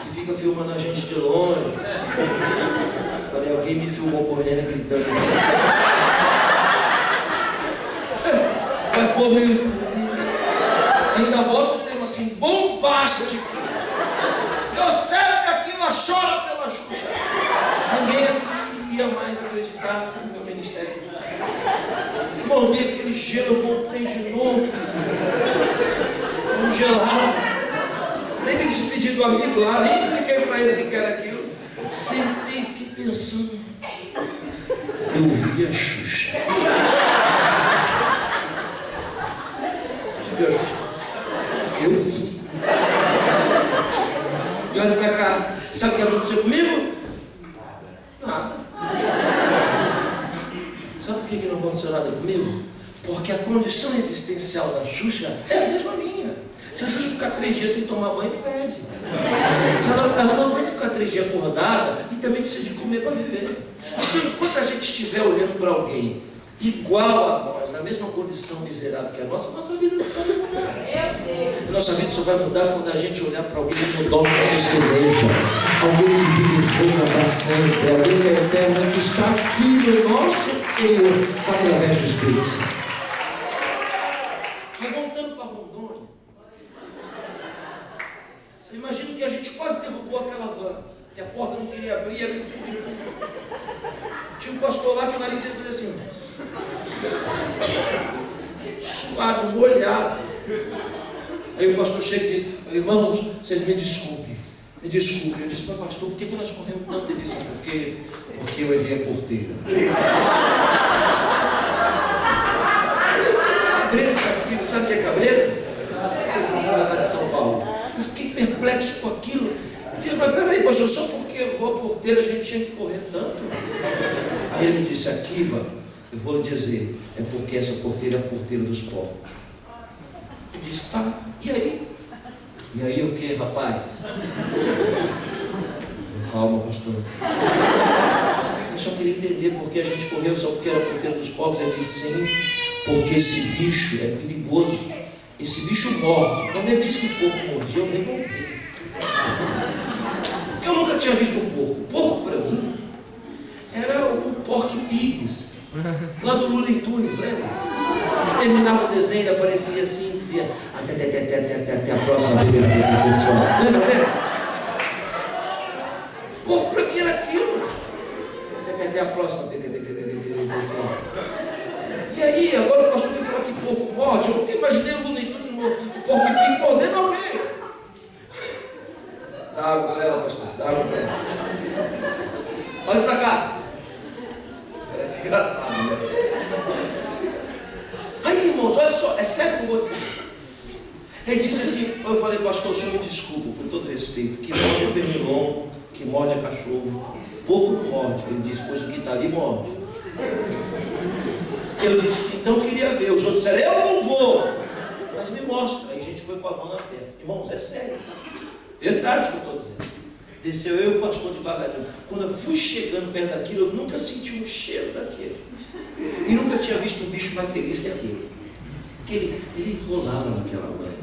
que fica filmando a gente de longe. Eu falei: alguém mim, me filmou correndo e gritando. Vai pôr no YouTube. Ainda bota um tema assim, bombástico. Eu sei que aquilo chora pela Xuxa. Ninguém aqui ia mais acreditar no meu ministério. Mordei aquele gelo, eu voltei de novo. Congelado. Nem me despedi do amigo lá, nem expliquei para ele o que era aquilo. Sentei e fiquei pensando. Eu vi a Xuxa. Você viu a Xuxa? Eu vi. E olha pra cá. Sabe o que aconteceu comigo? Nada. Sabe por que não aconteceu nada comigo? Porque a condição existencial da Xuxa é a mesma minha. Se a Xuxa ficar 3 dias sem tomar banho, fede. Se ela não aguenta ficar 3 dias acordada e também precisa de comer para viver. Então, enquanto a gente estiver olhando para alguém igual a nós, na mesma condição miserável que a nossa vida não vai mudar. A nossa vida só vai mudar quando a gente olhar para alguém que não dorme com excelência, alguém que vive volta para sempre, alguém que é eterno, que está aqui no nosso meio através do Espírito Santo. Mas voltando para Rondônia, você imagina que a gente quase derrubou aquela van, que a porta não queria abrir, era empurra. Tinha um pastor lá que o nariz dele fazia assim, suado, molhado. Aí o pastor chega e diz, irmãos, vocês me desculpem. Eu disse, mas pastor, por que nós corremos tanto? Ele disse, porque eu errei a porteira. Aí eu fiquei cabreiro com aquilo. Sabe o que é cabreiro? É coisa lá de São Paulo. Eu fiquei perplexo com aquilo. Eu disse, mas peraí, pastor, só porque errou a porteira a gente tinha que correr tanto? Aí ele me disse, Akiva, eu vou lhe dizer, é porque essa porteira é a porteira dos porcos. Eu disse, tá, e aí? E aí o que, rapaz? Calma, pastor. Eu só queria entender porque a gente correu só porque era a porteira dos porcos. Ele disse, sim, porque esse bicho é perigoso. Esse bicho morde. Quando ele disse que o porco mordia, eu revoltei. Eu nunca tinha visto um porco. Porco para mim era o Porky Pigs, lá do Looney Tunes, lembra? Que terminava o desenho, ele aparecia assim e dizia até a próxima pessoal. Lembra? Porco para mim era aquilo. Até a próxima pessoal. E aí, agora o pastor me falar que porco morde. Eu nunca imaginei o Looney Tunes, o Porky Pig mordendo alguém. Dá água para ela, pastor, dá água para ela. Olha para cá. Parece engraçado, né? Aí, irmãos, olha só, é sério que eu vou dizer. Ele disse assim, eu falei, pastor, o senhor me desculpa, com todo respeito, que morde é pernilongo, que morde é cachorro, porco não morde. Ele disse, pois o que está ali morde. Eu disse assim, então eu queria ver. Os outros disseram, eu não vou, mas me mostra. Aí a gente foi com a van lá perto. Irmãos, é sério, verdade que eu estou dizendo. Desceu eu e o pastor devagarinho. Quando eu fui chegando perto daquilo, eu nunca senti o cheiro daquele. E nunca tinha visto um bicho mais feliz que aquele. Porque ele rolava naquela banha.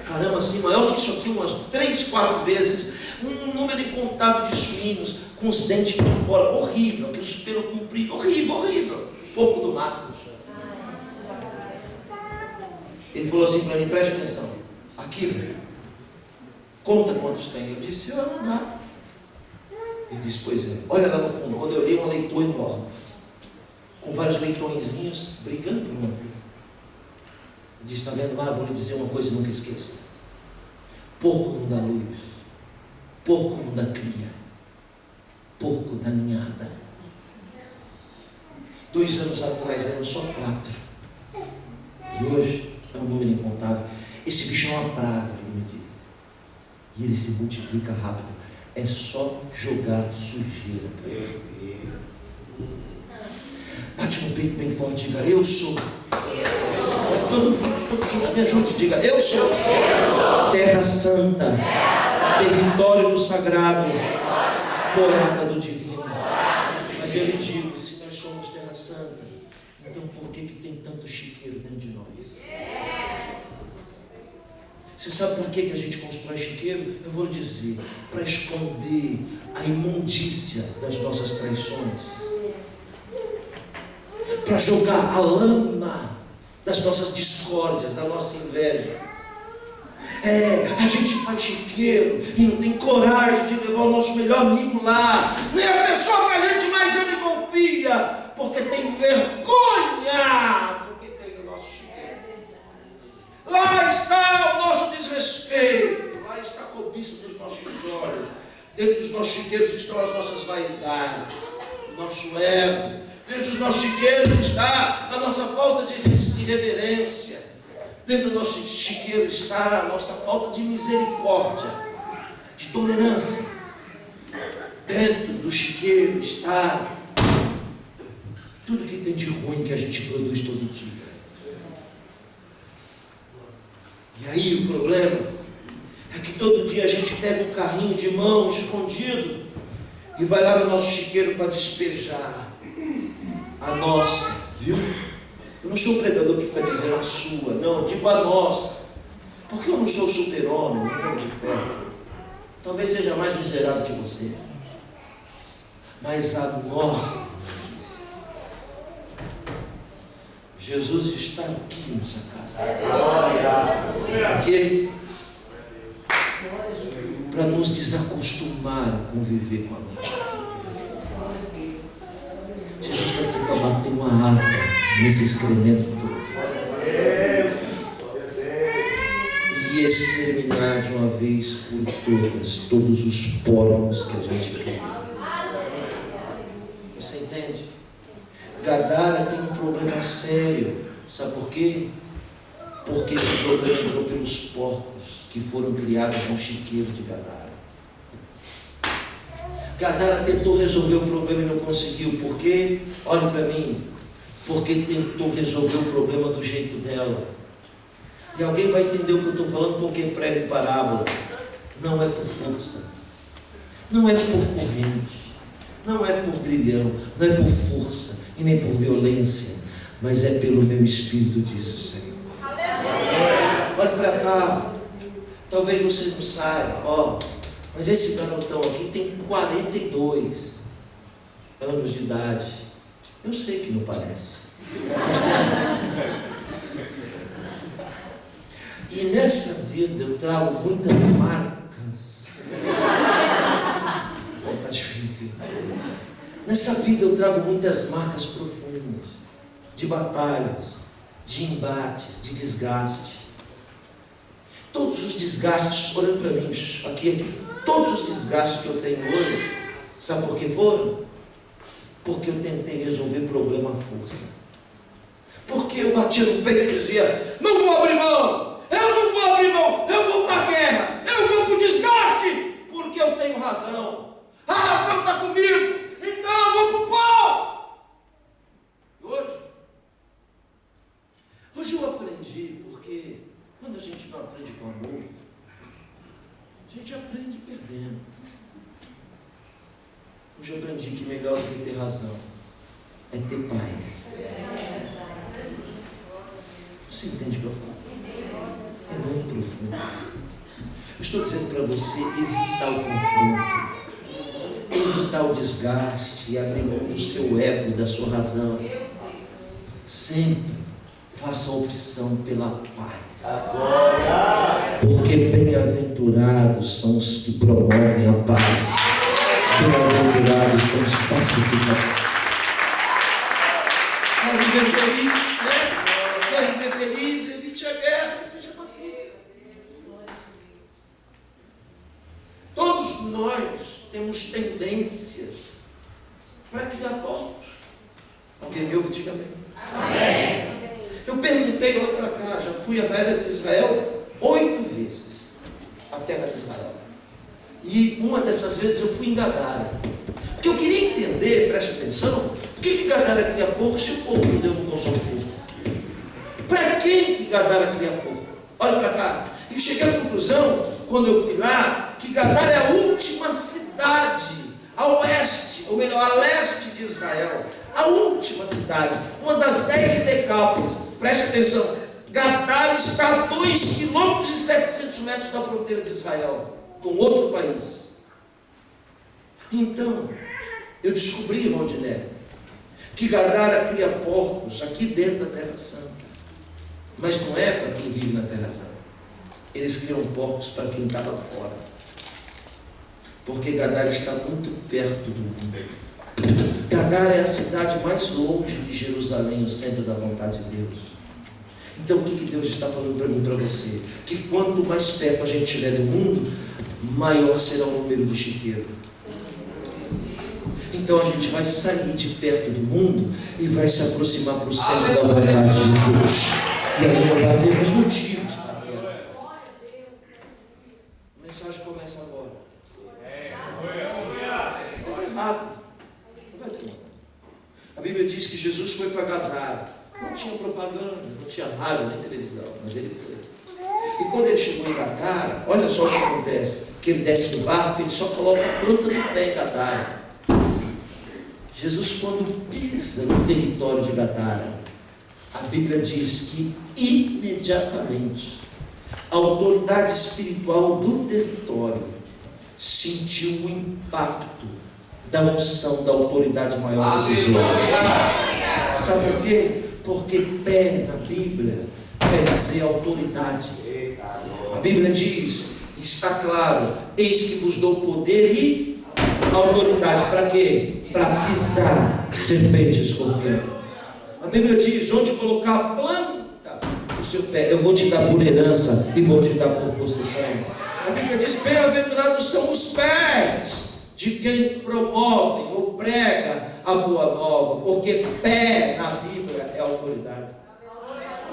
Caramba, assim, maior que isso aqui, umas 3, 4 vezes. Um número incontável de suínos, com os dentes para fora. Horrível, aqueles pelos compridos. Horrível. Porco do mato. Ele falou assim para mim, preste atenção. Aqui, velho. Conta quantos tem. Eu disse, não dá. Ele disse, pois é. Olha lá no fundo. Quando eu olhei, um leitor enorme. Com vários leitõezinhos brigando por uma terra. Ele disse, está vendo lá? Eu vou lhe dizer uma coisa e nunca esqueça. Porco não dá luz. Porco não dá cria. Porco dá ninhada. 2 anos atrás eram só 4. E hoje é um número incontável. Esse bicho é uma praga, ele me disse. E ele se multiplica rápido. É só jogar sujeira para ele. Bate no peito bem forte e diga, eu sou. Todos juntos, me ajude, diga, eu sou. Terra Santa, território do sagrado, morada do divino. Mas eu lhe digo, se nós somos Terra Santa, então por que tem tanto chiqueiro dentro de nós? Você sabe para que a gente constrói chiqueiro? Eu vou lhe dizer, para esconder a imundícia das nossas traições, para jogar a lama das nossas discórdias, da nossa inveja. A gente faz chiqueiro e não tem coragem de levar o nosso melhor amigo lá, nem a pessoa que a gente mais ama e confia, porque tem vergonha do que tem no nosso chiqueiro. Lá está o nosso desrespeito, lá está a cobiça dos nossos olhos, dentro dos nossos chiqueiros estão as nossas vaidades, o nosso ego, dentro dos nossos chiqueiros está a nossa falta de reverência, dentro do nosso chiqueiro está a nossa falta de misericórdia, de tolerância. Dentro do chiqueiro está tudo que tem de ruim que a gente produz todo dia. E aí o problema é que todo dia a gente pega um carrinho de mão escondido e vai lá no nosso chiqueiro para despejar a nossa, viu? Eu não sou um pregador que fica dizendo a sua, não, eu digo a nossa, porque eu não sou super-homem, nem homem de ferro. Talvez seja mais miserável que você, mas a nossa, Jesus está aqui nessa casa. Porque para nos desacostumar a conviver com a mão. Jesus está aqui para bater uma água nesse excremento todo e exterminar de uma vez por todas todos os poros que a gente quer. Você entende? Gadara tem um problema sério. Sabe por quê? Porque esse problema entrou pelos porcos que foram criados no chiqueiro de Gadara. Gadara tentou resolver o problema e não conseguiu. Por quê? Olhe para mim. Porque tentou resolver o problema do jeito dela. E alguém vai entender o que eu estou falando porque prega em parábola. Não é por força, não é por corrente, não é por grilhão, não é por força e nem por violência, mas é pelo meu Espírito, diz o Senhor. Olhe para cá. Talvez você não saiba, mas esse garotão aqui tem 42 anos de idade. Eu sei que não parece, mas tem. E nessa vida eu trago muitas marcas. Está difícil. Nessa vida eu trago muitas marcas profundas, de batalhas, de embates, de desgaste. Todos os desgastes, olhando para mim, aqui, todos os desgastes que eu tenho hoje, sabe por que foram? Porque eu tentei resolver problema à força. Porque eu batia no peito e dizia: não vou abrir mão, eu não vou abrir mão, eu vou para a guerra, eu vou para o desgaste, porque eu tenho razão. A razão está comigo, então eu vou para o pau. Hoje eu aprendi, porque quando a gente não aprende com amor, a gente aprende perdendo. Hoje eu aprendi que melhor do que ter razão é ter paz. Você entende o que eu falo? É muito profundo. Eu estou dizendo para você evitar o confronto, evitar o desgaste e abrir mão do seu ego, da sua razão. Sempre faça a opção pela paz. Porque bem-aventurados são os que promovem a paz. Bem-aventurados são os pacificadores. Quer viver feliz, né? Quer viver feliz, evite a guerra e seja pacífico. Todos nós temos tendências para criar porcos. Alguém me ouve? Diga amém. Amém. Eu perguntei lá para cá, já fui à terra de Israel 8 vezes, a terra de Israel. E uma dessas vezes eu fui em Gadara. Porque eu queria entender, preste atenção, por que Gadara cria porco se o povo não deu um consome porco? Para quem que Gadara cria porco? Olha para cá. E cheguei à conclusão, quando eu fui lá, que Gadara é a última cidade a oeste, ou melhor, a leste de Israel. A última cidade, uma das 10 de Decápolis. Preste atenção, Gadara está a 2,7 km da fronteira de Israel, com outro país. Então, eu descobri, Rondinelli, que Gadara cria porcos aqui dentro da Terra Santa. Mas não é para quem vive na Terra Santa. Eles criam porcos para quem está lá fora. Porque Gadara está muito perto do mundo. Gadara é a cidade mais longe de Jerusalém, o centro da vontade de Deus. Então o que Deus está falando para mim e para você? Que quanto mais perto a gente estiver do mundo, maior será o número de chiqueiro. Então a gente vai sair de perto do mundo e vai se aproximar para o centro da vontade de Deus. E aí não vai haver mais motivos para guerra. A mensagem começa agora. Mas é rápido. Não vai demorar. A Bíblia diz que Jesus foi para Gadara. Não tinha propaganda, não tinha rádio nem televisão, mas ele foi. E quando ele chegou em Gadara, olha só o que acontece. Que ele desce do barco, ele só coloca a planta do pé em Gadara. Jesus, quando pisa no território de Gadara, a Bíblia diz que imediatamente a autoridade espiritual do território sentiu o impacto da unção da autoridade maior do Deus. Sabe por quê? Porque pé na Bíblia quer dizer autoridade. A Bíblia diz, está claro, eis que vos dou poder e autoridade. Para quê? Para pisar serpente e escorpião. A Bíblia diz, onde colocar a planta do seu pé, eu vou te dar por herança e vou te dar por possessão. A Bíblia diz, bem-aventurados são os pés de quem promove ou prega a boa nova, porque pé na Bíblia é autoridade.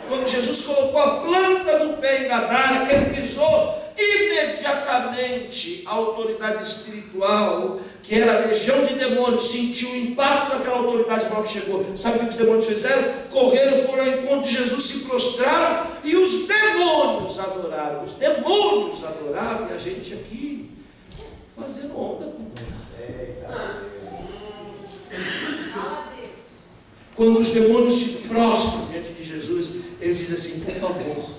Quando Jesus colocou a planta do pé em Gadara, que ele pisou, imediatamente a autoridade espiritual, que era a legião de demônios, sentiu o impacto daquela autoridade maior que chegou. Sabe o que os demônios fizeram? Correram, foram ao encontro de Jesus, se prostraram, e os demônios adoraram. Os demônios adoraram, e a gente aqui fazendo onda com adorar. Quando os demônios se prostram diante de Jesus, eles dizem assim: por favor,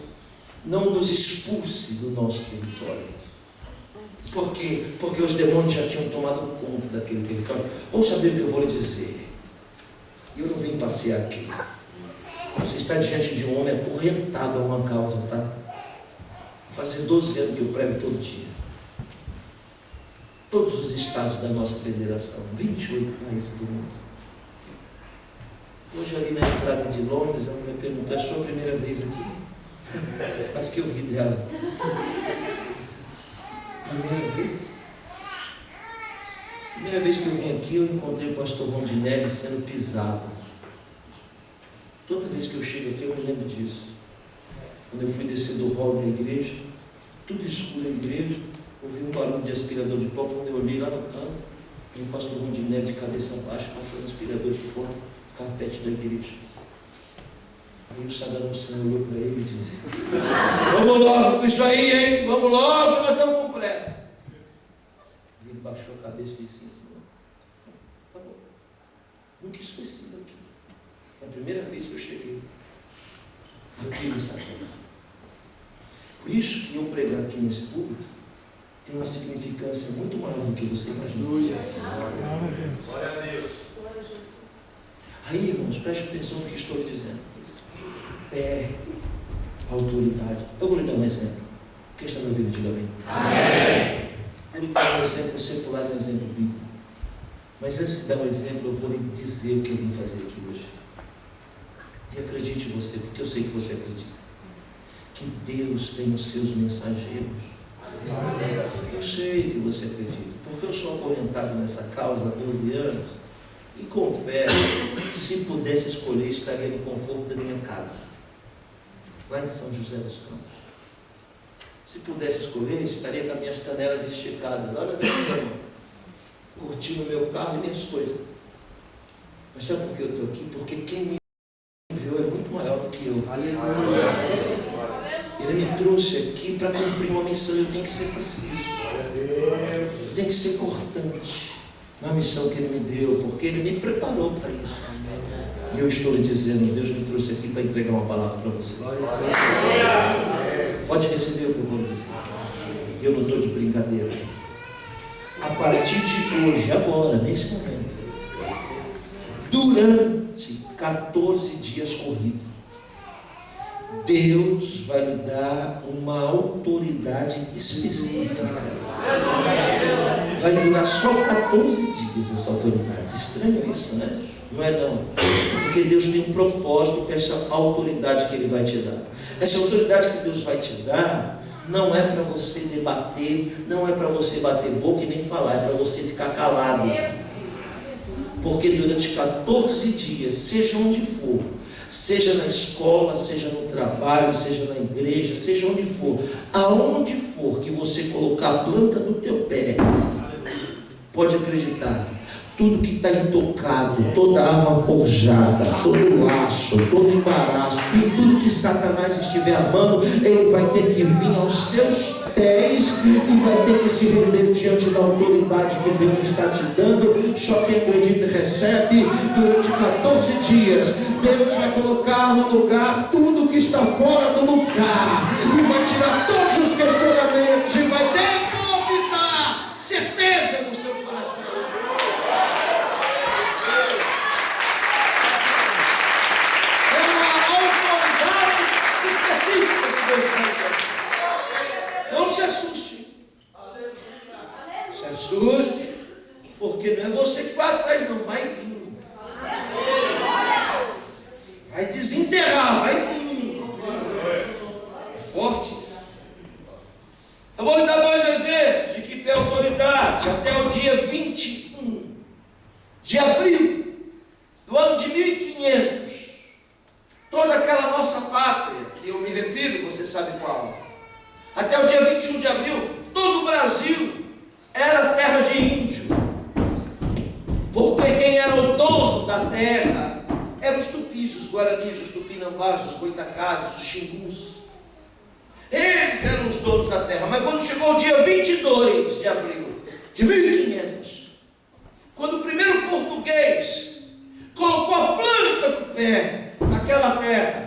não nos expulse do nosso território. Por quê? Porque os demônios já tinham tomado conta daquele território. Ouça bem o que eu vou lhe dizer. Eu não vim passear aqui. Você está diante de um homem acorrentado a uma causa, tá? Faz 12 anos que eu prego todo dia. Todos os estados da nossa federação, 28 países do mundo. Hoje ali na entrada de Londres, ela me perguntou: é a sua primeira vez aqui? Mas que eu ri dela. Primeira vez? Primeira vez que eu vim aqui, eu encontrei o pastor Rondinelli sendo pisado. Toda vez que eu chego aqui, eu me lembro disso. Quando eu fui descer do hall da igreja, tudo escuro a igreja, ouvi um barulho de aspirador de pó. Quando eu olhei lá no canto, e o pastor Rondinelli de cabeça baixa, passando aspirador de pó, carpete da igreja. Aí o Saddam Hussein olhou para ele e disse: vamos logo com isso aí, hein? Vamos logo, nós estamos com pressa. Ele baixou a cabeça e disse: sim, senhor. Tá bom. Nunca esqueci daqui. É a primeira vez que eu cheguei aqui nessa terra. Por isso que eu pregar aqui nesse púlpito tem uma significância muito maior do que você imagina. Glória a Deus. Aí, irmãos, preste atenção no que estou lhe dizendo. É autoridade. Eu vou lhe dar um exemplo. Quem está me ouvindo, diga bem. Amém. Vou lhe dar um exemplo secular e um exemplo bíblico. Mas antes de dar um exemplo, eu vou lhe dizer o que eu vim fazer aqui hoje. E acredite você, porque eu sei que você acredita, que Deus tem os seus mensageiros. Eu sei que você acredita, porque eu sou acorrentado nessa causa há 12 anos. E confesso, se pudesse escolher, estaria no conforto da minha casa, lá em São José dos Campos. Se pudesse escolher, estaria com as minhas canelas esticadas, lá na minha cama, curtindo o meu carro e minhas coisas. Mas sabe por que eu estou aqui? Porque quem me enviou é muito maior do que eu. Ele me trouxe aqui para cumprir uma missão. Eu tenho que ser preciso, eu tenho que ser cortante, na missão que Ele me deu, porque Ele me preparou para isso. E eu estou lhe dizendo, Deus me trouxe aqui para entregar uma palavra para você. Pode receber o que eu vou lhe dizer. Eu não estou de brincadeira. A partir de hoje, agora, nesse momento, durante 14 dias corridos, Deus vai lhe dar uma autoridade específica. Vai durar só 14 dias essa autoridade. Estranho isso, né? Não é não. Porque Deus tem um propósito com essa autoridade que Ele vai te dar. Essa autoridade que Deus vai te dar não é para você debater, não é para você bater boca e nem falar, é para você ficar calado. Porque durante 14 dias, seja onde for, seja na escola, seja no trabalho, seja na igreja, seja onde for, aonde for que você colocar a planta do teu pé, pode acreditar, tudo que está intocado, toda arma forjada, todo laço, todo embaraço, tudo que Satanás estiver armando, ele vai ter que vir aos seus pés e vai ter que se render diante da autoridade que Deus está te dando. Só quem acredita e recebe. Durante 14 dias, Deus vai colocar no lugar tudo que está fora do lugar e vai tirar todos os questionamentos e vai depositar certeza no seu coração. Não se assuste. Se assuste, porque não é você que vai atrás, não, vai vir. Vai desenterrar, vai vir. É forte isso. Eu vou lhe dar 2 exemplos de que tem autoridade. Até o dia 21 de abril do ano de 1500, toda aquela nossa pátria, que eu me refiro, você sabe qual. Até o dia 21 de abril, todo o Brasil era terra de índio. Porque quem era o dono da terra eram os tupis, os guaranis, os tupinambás, os goitacazes, os xingus. Eles eram os donos da terra. Mas quando chegou o dia 22 de abril de 1500, quando o primeiro português colocou a planta do pé naquela terra,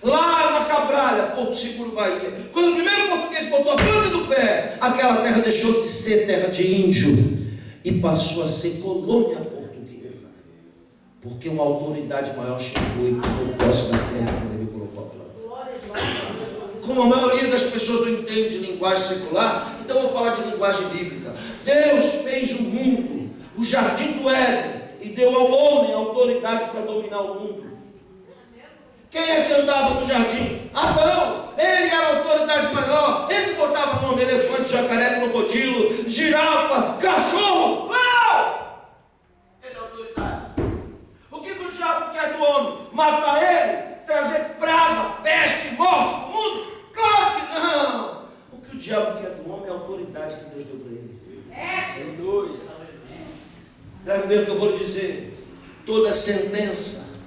lá na Cabralha, Porto Seguro, Bahia, quando o primeiro português botou a planta do pé, aquela terra deixou de ser terra de índio e passou a ser colônia portuguesa, porque uma autoridade maior chegou e tomou posse da terra quando ele colocou a planta. Como a maioria das pessoas não entende de linguagem secular, então eu vou falar de linguagem bíblica. Deus fez o mundo, o jardim do Éden, e deu ao homem a autoridade para dominar o mundo. Quem é que andava no jardim? Adão. Ele era a autoridade maior. Ele botava nome: elefante, jacaré, crocodilo, girafa, cachorro. Não! Ele é a autoridade. O que o diabo quer do homem? Matar ele? Trazer praga, peste, morte para o mundo? Claro que não! O que o diabo quer do homem é a autoridade que Deus deu para ele. Aleluia! Grave bem o que eu vou lhe dizer. Toda sentença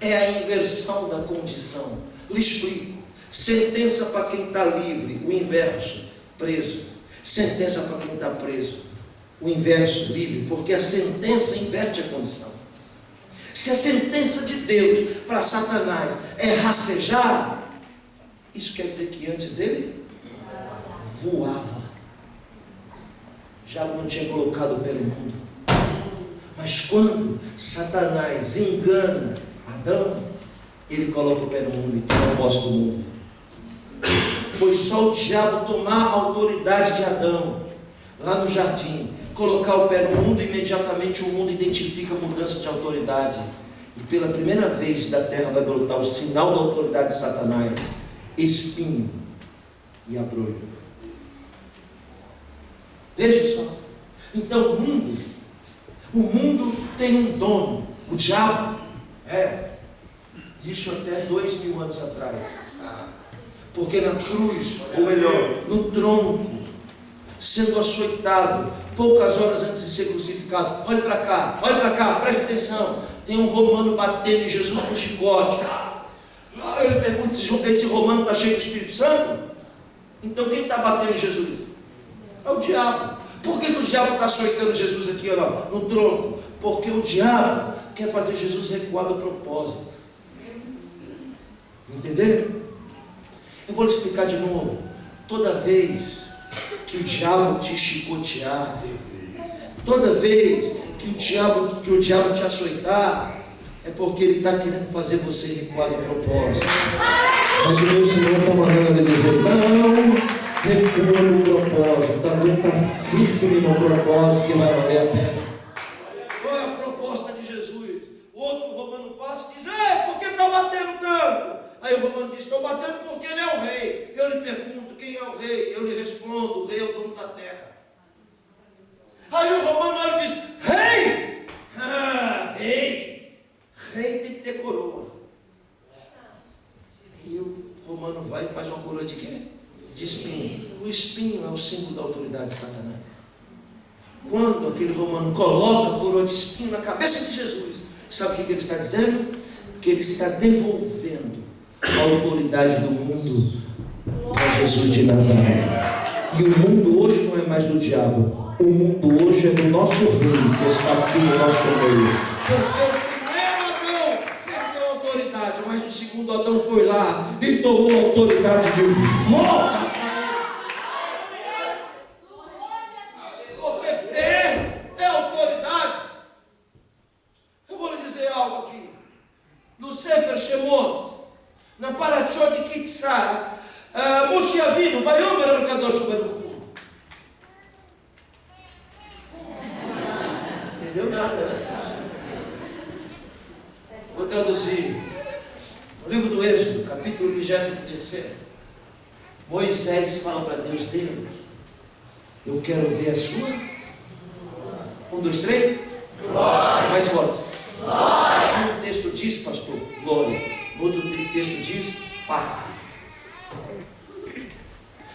é a inversão da condição. Lhe explico. Sentença para quem está livre, o inverso, preso. Sentença para quem está preso, o inverso, livre, porque a sentença inverte a condição. Se a sentença de Deus para Satanás é rastejar, isso quer dizer que antes ele voava. Já não tinha colocado o pé no mundo. Mas quando Satanás engana Adão, ele coloca o pé no mundo e toma posse do mundo. Foi só o diabo tomar a autoridade de Adão, lá no jardim, colocar o pé no mundo, e imediatamente o mundo identifica a mudança de autoridade. E pela primeira vez da terra vai brotar o sinal da autoridade de Satanás: espinho e abrolho. Veja só. Então o mundo tem um dono, o diabo. Isso até 2000 anos atrás. Porque na cruz, ou melhor, no tronco, sendo açoitado, poucas horas antes de ser crucificado, olhe para cá, preste atenção, tem um romano batendo em Jesus com chicote. Ele pergunta: esse romano está cheio do Espírito Santo? Então quem está batendo em Jesus? É o diabo. Por que o diabo está açoitando Jesus aqui, olha lá, no tronco? Porque o diabo quer fazer Jesus recuar do propósito. Entenderam? Eu vou lhe explicar de novo. Toda vez que o diabo te chicotear, toda vez que o diabo te açoitar, é porque ele está querendo fazer você recuar do propósito. Mas o meu Senhor está mandando ele dizer: não recua do propósito, está firme no propósito que vai valer a pena. Qual é a proposta de Jesus? O outro romano passa e diz: por que está batendo tanto? Aí o romano diz: estou batendo porque ele é o rei. Eu lhe pergunto: quem é o rei? Eu lhe respondo: o rei é o dono da terra. Aí o romano olha e diz: rei? Rei. Rei tem que ter coroa. E o romano vai e faz uma coroa de quê? De espinho. O espinho é o símbolo da autoridade de Satanás. Quando aquele romano coloca a coroa de espinho na cabeça de Jesus, sabe o que ele está dizendo? Que ele está devolvendo a autoridade do mundo a Jesus de Nazaré. E o mundo hoje não é mais do diabo. O mundo hoje é do nosso rei, que está aqui no nosso meio. Porque o primeiro Adão perdeu a autoridade, mas o segundo Adão foi lá e tomou a autoridade de volta. Porque pé é autoridade. Eu vou lhe dizer algo aqui. No Sefer Shemot, na Parashot de Kitzá, Moshe Avinu, vai Omer Kadosh Baruch Hu. Entendeu nada, né? Vou traduzir. No livro do Êxodo, capítulo 23, Moisés fala para Deus: Deus, eu quero ver a sua. 1, 2, 3. Glória. Mais forte. Glória. Um texto diz, pastor, glória. No outro texto diz, face.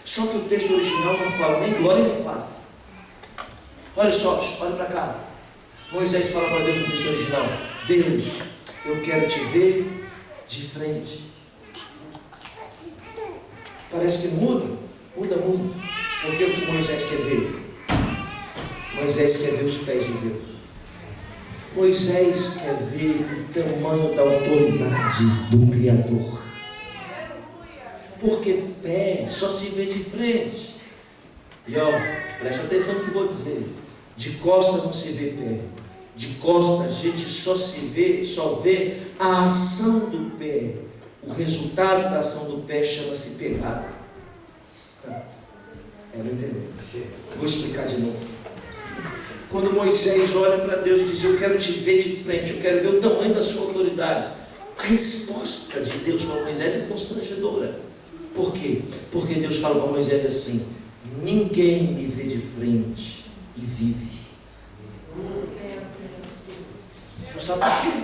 Só que o texto original não fala nem glória nem face. Olha só, olha para cá. Moisés fala para Deus no texto original: Deus, eu quero te ver de frente. Parece que muda. Porque o que Moisés quer ver? Moisés quer ver os pés de Deus. Moisés quer ver o tamanho da autoridade do Criador. Porque pé só se vê de frente. E ó, presta atenção no que vou dizer. De costa não se vê pé. De costa a gente só vê a ação do pé. O resultado da ação do pé chama-se pegada. Não entendeu? Vou explicar de novo. Quando Moisés olha para Deus e diz: eu quero te ver de frente, eu quero ver o tamanho da sua autoridade, a resposta de Deus para Moisés é constrangedora. Por quê? Porque Deus fala para Moisés assim: ninguém me vê de frente e vive. Não sabe por quê?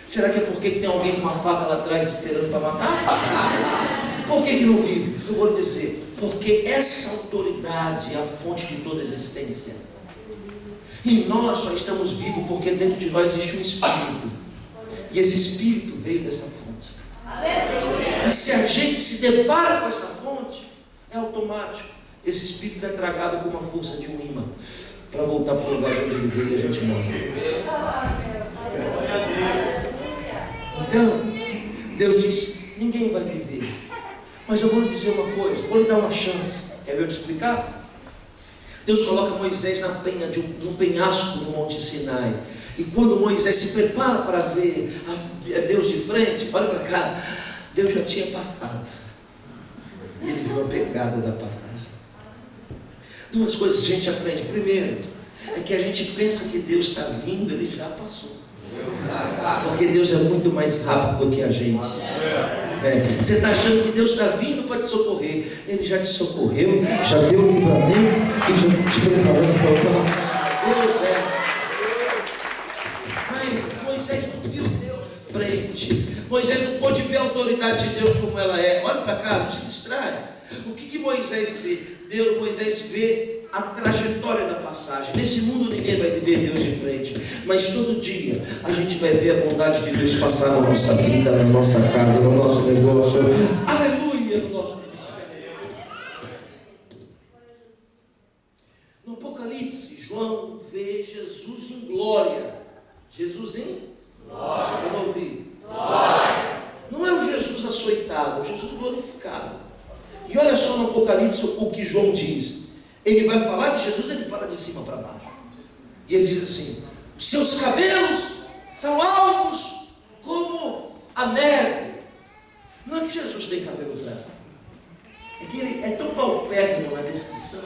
Será que é porque tem alguém com uma faca lá atrás esperando para matar? Por que não vive? Eu vou lhe dizer: porque essa autoridade é a fonte de toda existência. E nós só estamos vivos porque dentro de nós existe um espírito. E esse espírito veio dessa fonte. E se a gente se depara com essa fonte, é automático. Esse espírito é tragado com uma força de um imã para voltar para o lugar de onde ele veio e a gente morre. Então, Deus diz: ninguém vai viver. Mas eu vou lhe dizer uma coisa, vou lhe dar uma chance. Quer ver eu te explicar? Deus coloca Moisés na penha de um penhasco no Monte Sinai. E quando Moisés se prepara para ver a Deus de frente, olha para cá, Deus já tinha passado. E ele viu a pegada da passagem. Duas coisas a gente aprende. Primeiro, é que a gente pensa que Deus está vindo, ele já passou. Porque Deus é muito mais rápido do que a gente. Você está achando que Deus está vindo para te socorrer. Ele já te socorreu, já deu o livramento e já te preparando para outra lá. Deus Mas Moisés não viu Deus de frente. Moisés não pôde ver a autoridade de Deus como ela é. Olha para cá, não se distrai. O que Moisés vê? Moisés vê a trajetória da passagem. Nesse mundo ninguém vai ver Deus de frente, mas todo dia a gente vai ver a bondade de Deus passar na nossa vida, na nossa casa, no nosso negócio, aleluia, no nosso ministério. No Apocalipse Apocalipse, João vê Jesus em glória. Jesus em glória. Eu não ouvi. Glória. Não é o Jesus açoitado, é o Jesus glorificado. E olha só no Apocalipse o que João diz. Ele vai falar de Jesus, ele fala de cima para baixo. E ele diz assim: os seus cabelos são alvos como a neve. Não é que Jesus tem cabelo branco, é que ele é tão paupérrimo na descrição.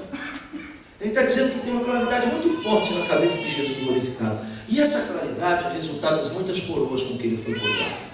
Ele está dizendo que tem uma claridade muito forte na cabeça de Jesus glorificado. E essa claridade é resultado das muitas coroas com que ele foi coroado.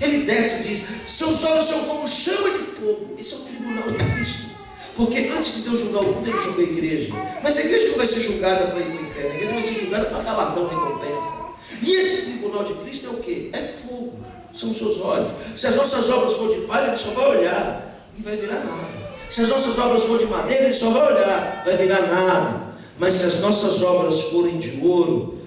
Ele desce e diz: seus olhos são como chama de fogo. Esse é o tribunal de Cristo. Porque antes de Deus julgar o mundo, ele julga a igreja. Mas a igreja não vai ser julgada para ir para o inferno, a igreja vai ser julgada para galardão, recompensa. E esse tribunal de Cristo é o quê? É fogo, são os seus olhos. Se as nossas obras forem de palha, ele só vai olhar e vai virar nada. Se as nossas obras forem de madeira, ele só vai olhar, vai virar nada. Mas se as nossas obras forem de ouro,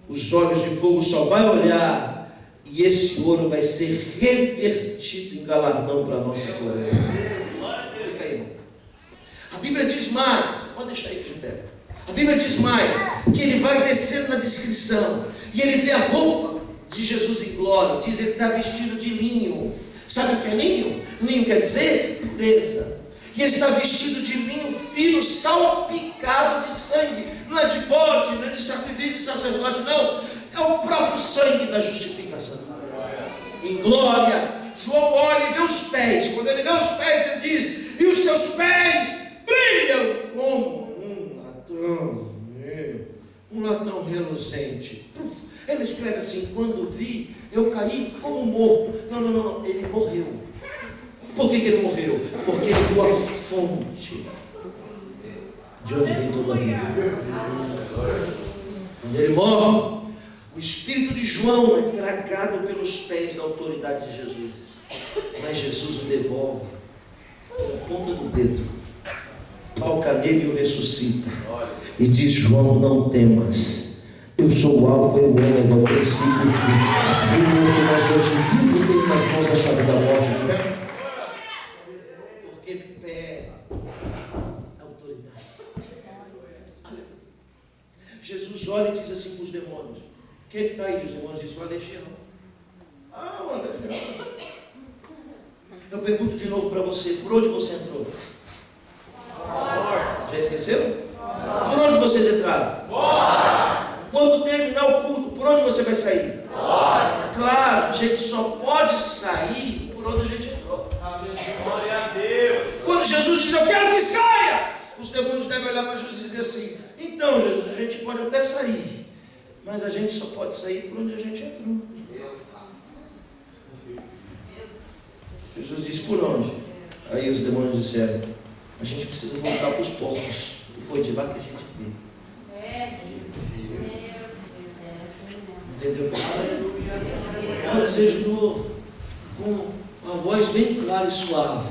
os olhos de fogo só vai olhar, e esse ouro vai ser revertido em galardão para a nossa glória. Fica aí, irmão. A Bíblia diz mais, pode deixar aí que eu pego. A Bíblia diz mais, que ele vai descendo na descrição, e ele vê a roupa de Jesus em glória. Diz, ele está vestido de linho. Sabe o que é linho? Linho quer dizer pureza. E ele está vestido de linho fino, salpicado de sangue. Não é de bode, não é de sacrifício de sacerdote, não. É o próprio sangue da justificação. Em glória, João olha e vê os pés. Quando ele vê os pés, ele diz: e os seus pés brilham como um latão reluzente. Ele escreve assim: quando vi, eu caí como morto. Não, ele morreu. Por que ele morreu? Porque ele viu a fonte de onde vem toda a vida. Quando ele morre, o espírito de João é tragado pelos pés da autoridade de Jesus. Mas Jesus o devolve com a ponta do dedo, toca nele e o ressuscita. E diz: João, não temas. Eu sou o Alfa e o Ômega, o princípio e o fim. Fui morto, mas hoje vivo, tenho nas mãos a chave da morte. Porque pé é autoridade. Jesus olha e diz assim para os demônios: quem está aí? Os demônios dizem: uma legião. Ah, uma legião. Eu pergunto de novo para você: por onde você entrou? Já esqueceu? Por onde vocês entraram? Quando terminar o culto, por onde você vai sair? Claro, a gente só pode sair por onde a gente entrou. Glória a Deus. Quando Jesus diz: eu quero que saia, os demônios devem olhar para Jesus e dizer assim: então, Jesus, a gente pode até sair, mas a gente só pode sair por onde a gente entrou. Jesus disse: por onde? Aí os demônios disseram: a gente precisa voltar para os porcos. E foi de lá que a gente veio. Entendeu o que eu falei? Vou dizer de novo, com uma voz bem clara e suave: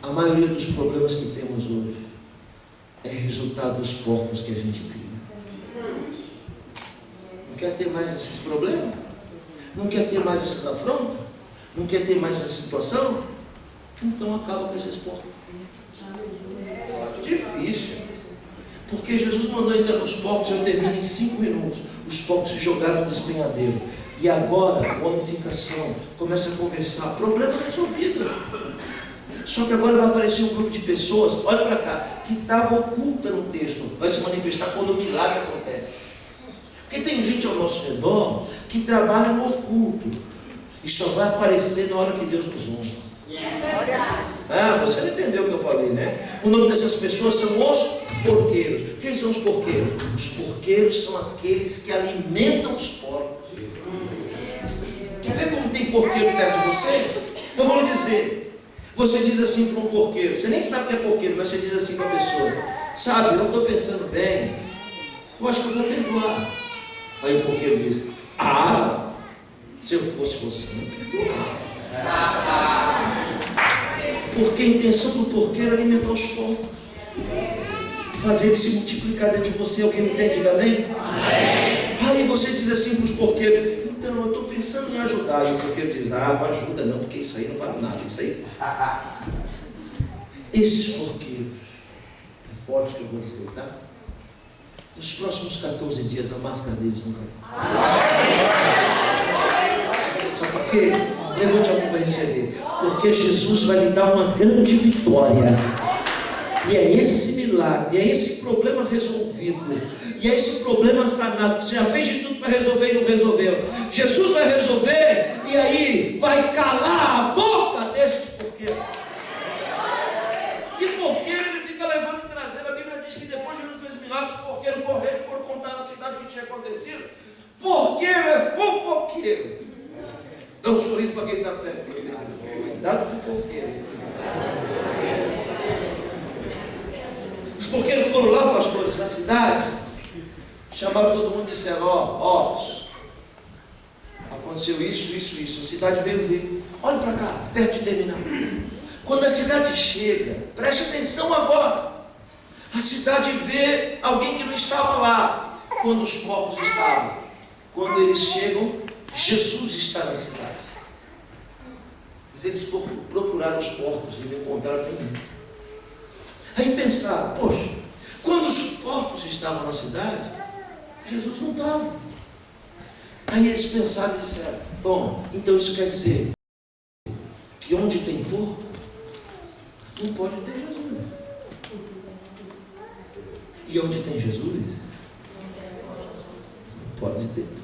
a maioria dos problemas que temos hoje é resultado dos porcos que a gente cria. Não quer ter mais esses problemas? Não quer ter mais essas afrontas? Não quer ter mais essa situação? Então acaba com esses porcos. Difícil. Porque Jesus mandou entrar nos porcos, eu termino em 5 minutos. Os porcos se jogaram no despenhadeiro. E agora o homem fica são, começa a conversar, problema resolvido. Só que agora vai aparecer um grupo de pessoas, olha para cá, que estava oculta no texto, vai se manifestar quando o milagre acontece. Porque tem gente ao nosso redor que trabalha no oculto e só vai aparecer na hora que Deus nos honra. Ah, você não entendeu o que eu falei, né? O nome dessas pessoas são os porqueiros. Quem são os porqueiros? Os porqueiros são aqueles que alimentam os porcos. Quer ver como tem porqueiro perto de você? Eu vou lhe dizer. Você diz assim para um porqueiro, você nem sabe que é porqueiro, mas você diz assim para a pessoa: sabe, eu estou pensando bem, eu acho que eu vou perdoar. Aí o porqueiro diz: ah, se eu fosse você, não perdoava. Porque a intenção do porqueiro é alimentar os porcos, fazer ele se multiplicar dentro de você. Alguém me entende? Diga amém? Amém. Aí você diz assim para os porqueiros: então eu estou pensando em ajudar. E o porqueiro diz: ah, não ajuda não, porque isso aí não vale nada. Isso aí. Esses porqueiros é forte que eu vou dizer, tá? Nos próximos 14 dias a máscara deles vão cair. Sabe por quê? Levante a mão para receber. Porque Jesus vai lhe dar uma grande vitória. E é esse milagre, é esse problema resolvido, e é esse problema sanado, que você já fez de tudo para resolver e não resolveu. Jesus vai resolver, e aí vai calar a boca destes porqueiros. E porqueiro ele fica levando e trazendo. A Bíblia diz que depois de Jesus fez milagres, os porqueiros correram e foram contar na cidade o que tinha acontecido. Porqueiro é fofoqueiro. Dá um sorriso para quem está perto de você. Cuidado com o porqueiro. Os porqueiros foram lá, pastores, na cidade, chamaram todo mundo e disseram: ó, aconteceu isso. A cidade veio ver. Olha para cá, perto de terminar. Quando a cidade chega, preste atenção agora. A cidade vê alguém que não estava lá quando os porcos estavam. Quando eles chegam, Jesus está na cidade. Mas eles procuraram os porcos e não encontraram nenhum. Aí pensaram: poxa, quando os porcos estavam na cidade, Jesus não estava. Aí eles pensaram e disseram: bom, então isso quer dizer que onde tem porco, não pode ter Jesus. E onde tem Jesus, não pode ter porco.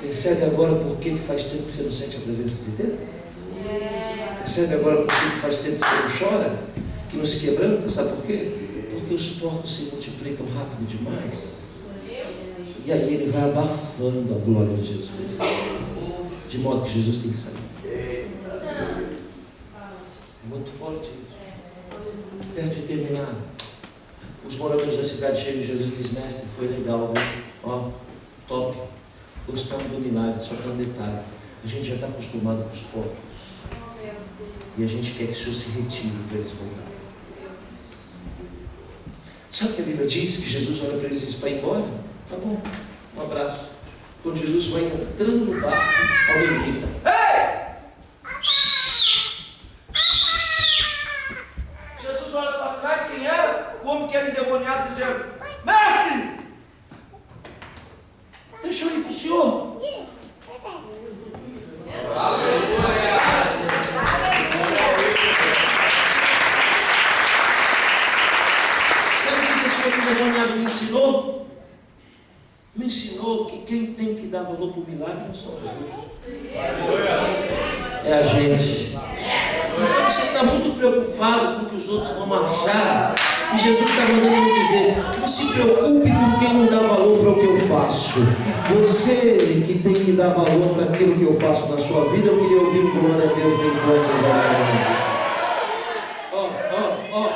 Percebe agora por que faz tempo que você não sente a presença de Deus? Percebe agora por que faz tempo que você não chora? Que não se quebranta? Sabe por quê? Porque os porcos se multiplicam rápido demais. E aí ele vai abafando a glória de Jesus. De modo que Jesus tem que sair. Muito forte isso. Perto de terminar, os moradores da cidade chegam e Jesus diz: mestre, foi legal, viu? Ó, top. Gostamos do milagre, só que é um detalhe: a gente já está acostumado com os porcos, e a gente quer que o Senhor se retire para eles voltarem. Sabe o que a Bíblia diz? Que Jesus olha para eles e diz: para ir embora? Tá bom, um abraço. Quando Jesus vai entrando no barco, alguém grita: ei! Jesus olha para trás, quem era? O homem que era endemoniado, dizendo: mestre! Deixa eu ir para o Senhor. Sabe o que esse homem endemoniado me ensinou? Me ensinou que quem tem que dar valor para o milagre não são os outros. É a gente. Então você está muito preocupado com o que os outros vão achar. E Jesus está mandando me dizer: não se preocupe com quem não dá valor para o que eu faço. Você que tem que dar valor para aquilo que eu faço na sua vida. Eu queria ouvir um glória a Deus bem forte.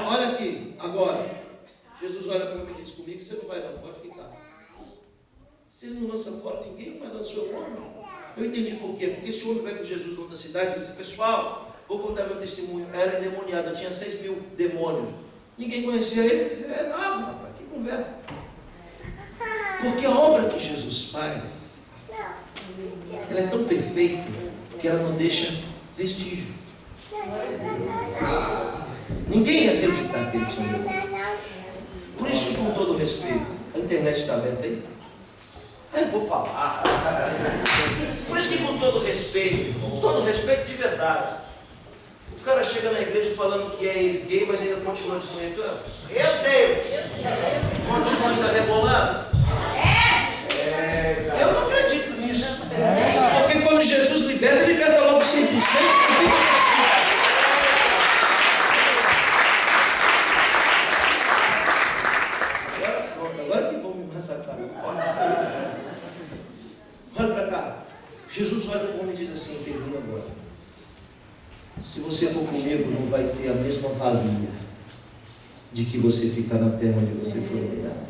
Olha aqui, agora. Jesus olha para mim e diz: comigo você não vai não, pode ficar. Se ele não lança fora ninguém, mas lançou o homem. Eu entendi por quê. Porque esse homem vai com Jesus noutra cidade e diz: pessoal, vou contar meu testemunho. Era endemoniado, eu tinha 6.000 demônios. Ninguém conhecia ele, dizia: é nada, rapaz, que conversa. Porque a obra que Jesus faz, ela é tão perfeita que ela não deixa vestígio. Ninguém ia acreditar que ele tinha demônio. Por isso que, com todo respeito, a internet está aberta aí? Eu vou falar. Por isso que, com todo respeito de verdade, o cara chega na igreja falando que é ex-gay, mas ainda continua desconhecendo. Meu Deus! Continua ainda rebolando? Eu não acredito nisso. Porque quando Jesus liberta, ele liberta logo 100%. Agora que vão me massacrar. Olha para cá. Jesus olha para o homem e diz assim: termina agora. Se você for comigo, não vai ter a mesma valia de que você ficar na terra onde você foi humilhado.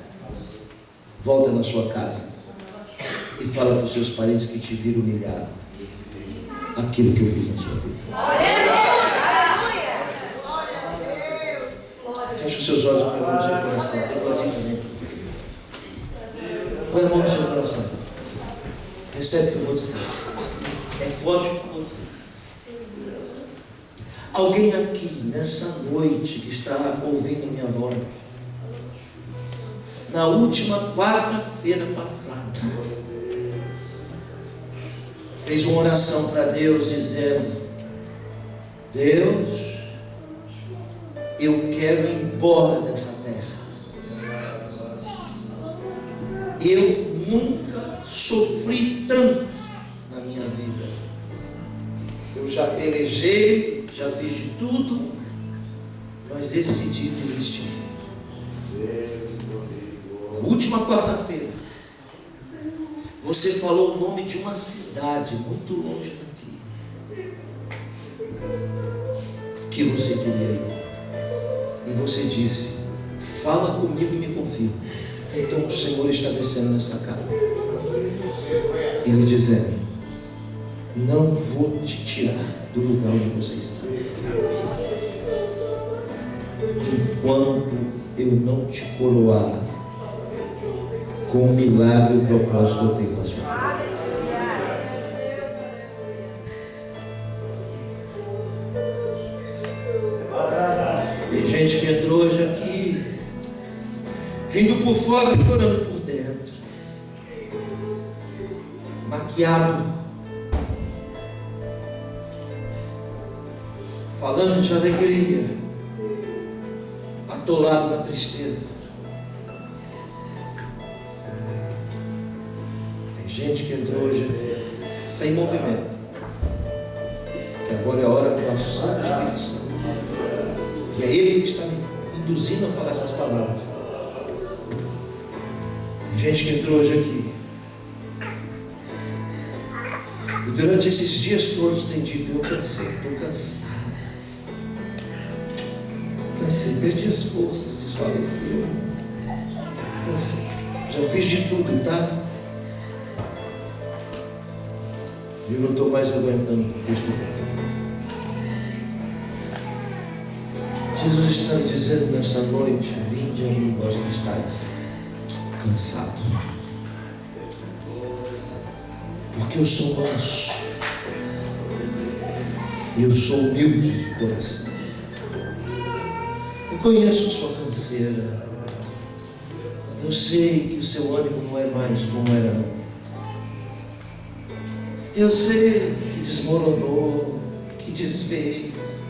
Volta na sua casa e fala para os seus parentes que te viram humilhado aquilo que eu fiz na sua vida. Feche os seus olhos, põe a mão no seu coração. Tem platista dentro. Põe a mão no seu coração. Recebe o que eu vou dizer. É forte o que eu vou dizer. Alguém aqui nessa noite que está ouvindo minha voz, na última quarta-feira passada, fez uma oração para Deus dizendo: Deus, eu quero ir embora dessa terra. Eu nunca sofri tanto na minha vida. Eu já pelejei, já fiz de tudo, mas decidi desistir. Na última quarta-feira, você falou o nome de uma cidade muito longe daqui, que você queria ir. E você disse: fala comigo e me confirma. Então o Senhor está descendo nessa casa, Ele dizendo: não vou te tirar do lugar onde você está, enquanto eu não te coroar com o milagre e o propósito que eu tenho para a sua vida. Tem gente que entrou hoje aqui rindo por fora e chorando por dentro, maquiado, falando de alegria, atolado na tristeza. Tem gente que entrou hoje aqui sem movimento, que agora é a hora da ação do Espírito Santo, e é Ele que está me induzindo a falar essas palavras. Tem gente que entrou hoje aqui e durante esses dias todos tem dito: eu cansei, estou cansado, cansei, perdi as forças, desfaleceu, cansei, já fiz de tudo, tá? Eu não estou mais aguentando porque eu estou cansado. Jesus está dizendo nessa noite: vinde a mim, vós que estáis cansados, porque eu sou manso e eu sou humilde de coração. Eu conheço a sua canseira, eu sei que o seu ânimo não é mais como era antes. Eu sei que desmoronou, que desfez.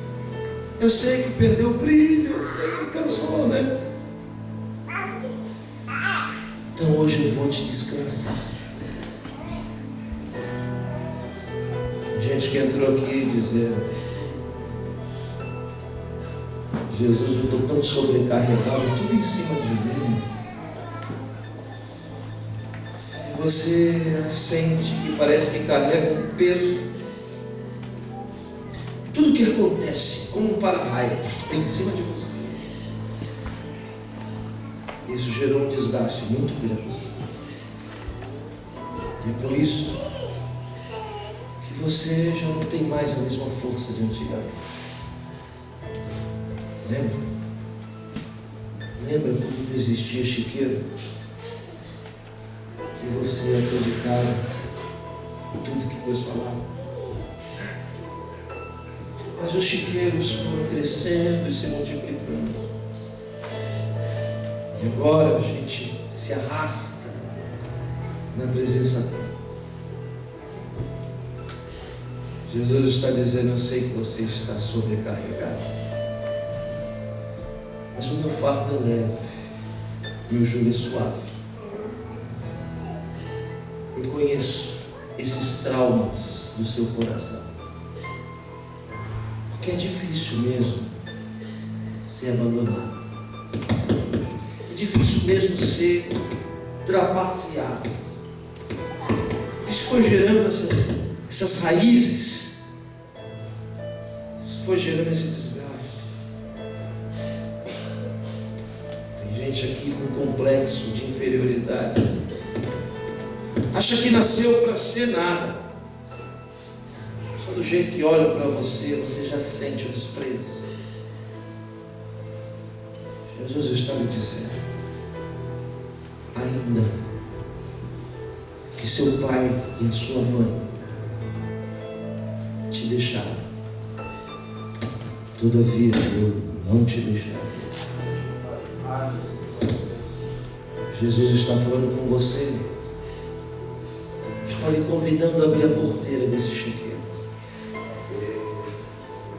Eu sei que perdeu o brilho, eu sei que cansou, né? Então hoje eu vou te descansar. Tem gente que entrou aqui dizendo: Jesus, eu estou tão sobrecarregado, tudo em cima de mim. E você sente que parece que carrega um peso. Tudo que acontece, como um para-raio, vem em cima de você. Isso gerou um desgaste muito grande. E é por isso que você já não tem mais a mesma força de antigamente. Lembra? Lembra quando não existia chiqueiro? Que você acreditava em tudo que Deus falava. Mas os chiqueiros foram crescendo e se multiplicando. E agora a gente se arrasta na presença dele. Jesus está dizendo: eu sei que você está sobrecarregado, mas o meu fardo é leve, meu jugo é suave. Eu conheço esses traumas do seu coração, porque é difícil mesmo ser abandonado. É difícil mesmo ser trapaceado. Isso foi gerando essas raízes. Isso foi gerando esse desgaste. Tem gente aqui com complexo de inferioridade. Acha que nasceu para ser nada. Só do jeito que olham para você, você já sente o desprezo. Jesus está lhe dizendo: ainda que seu pai e a sua mãe te deixaram, Todavia eu não te deixarei. Jesus está falando com você, está lhe convidando a abrir a porteira desse chiqueiro.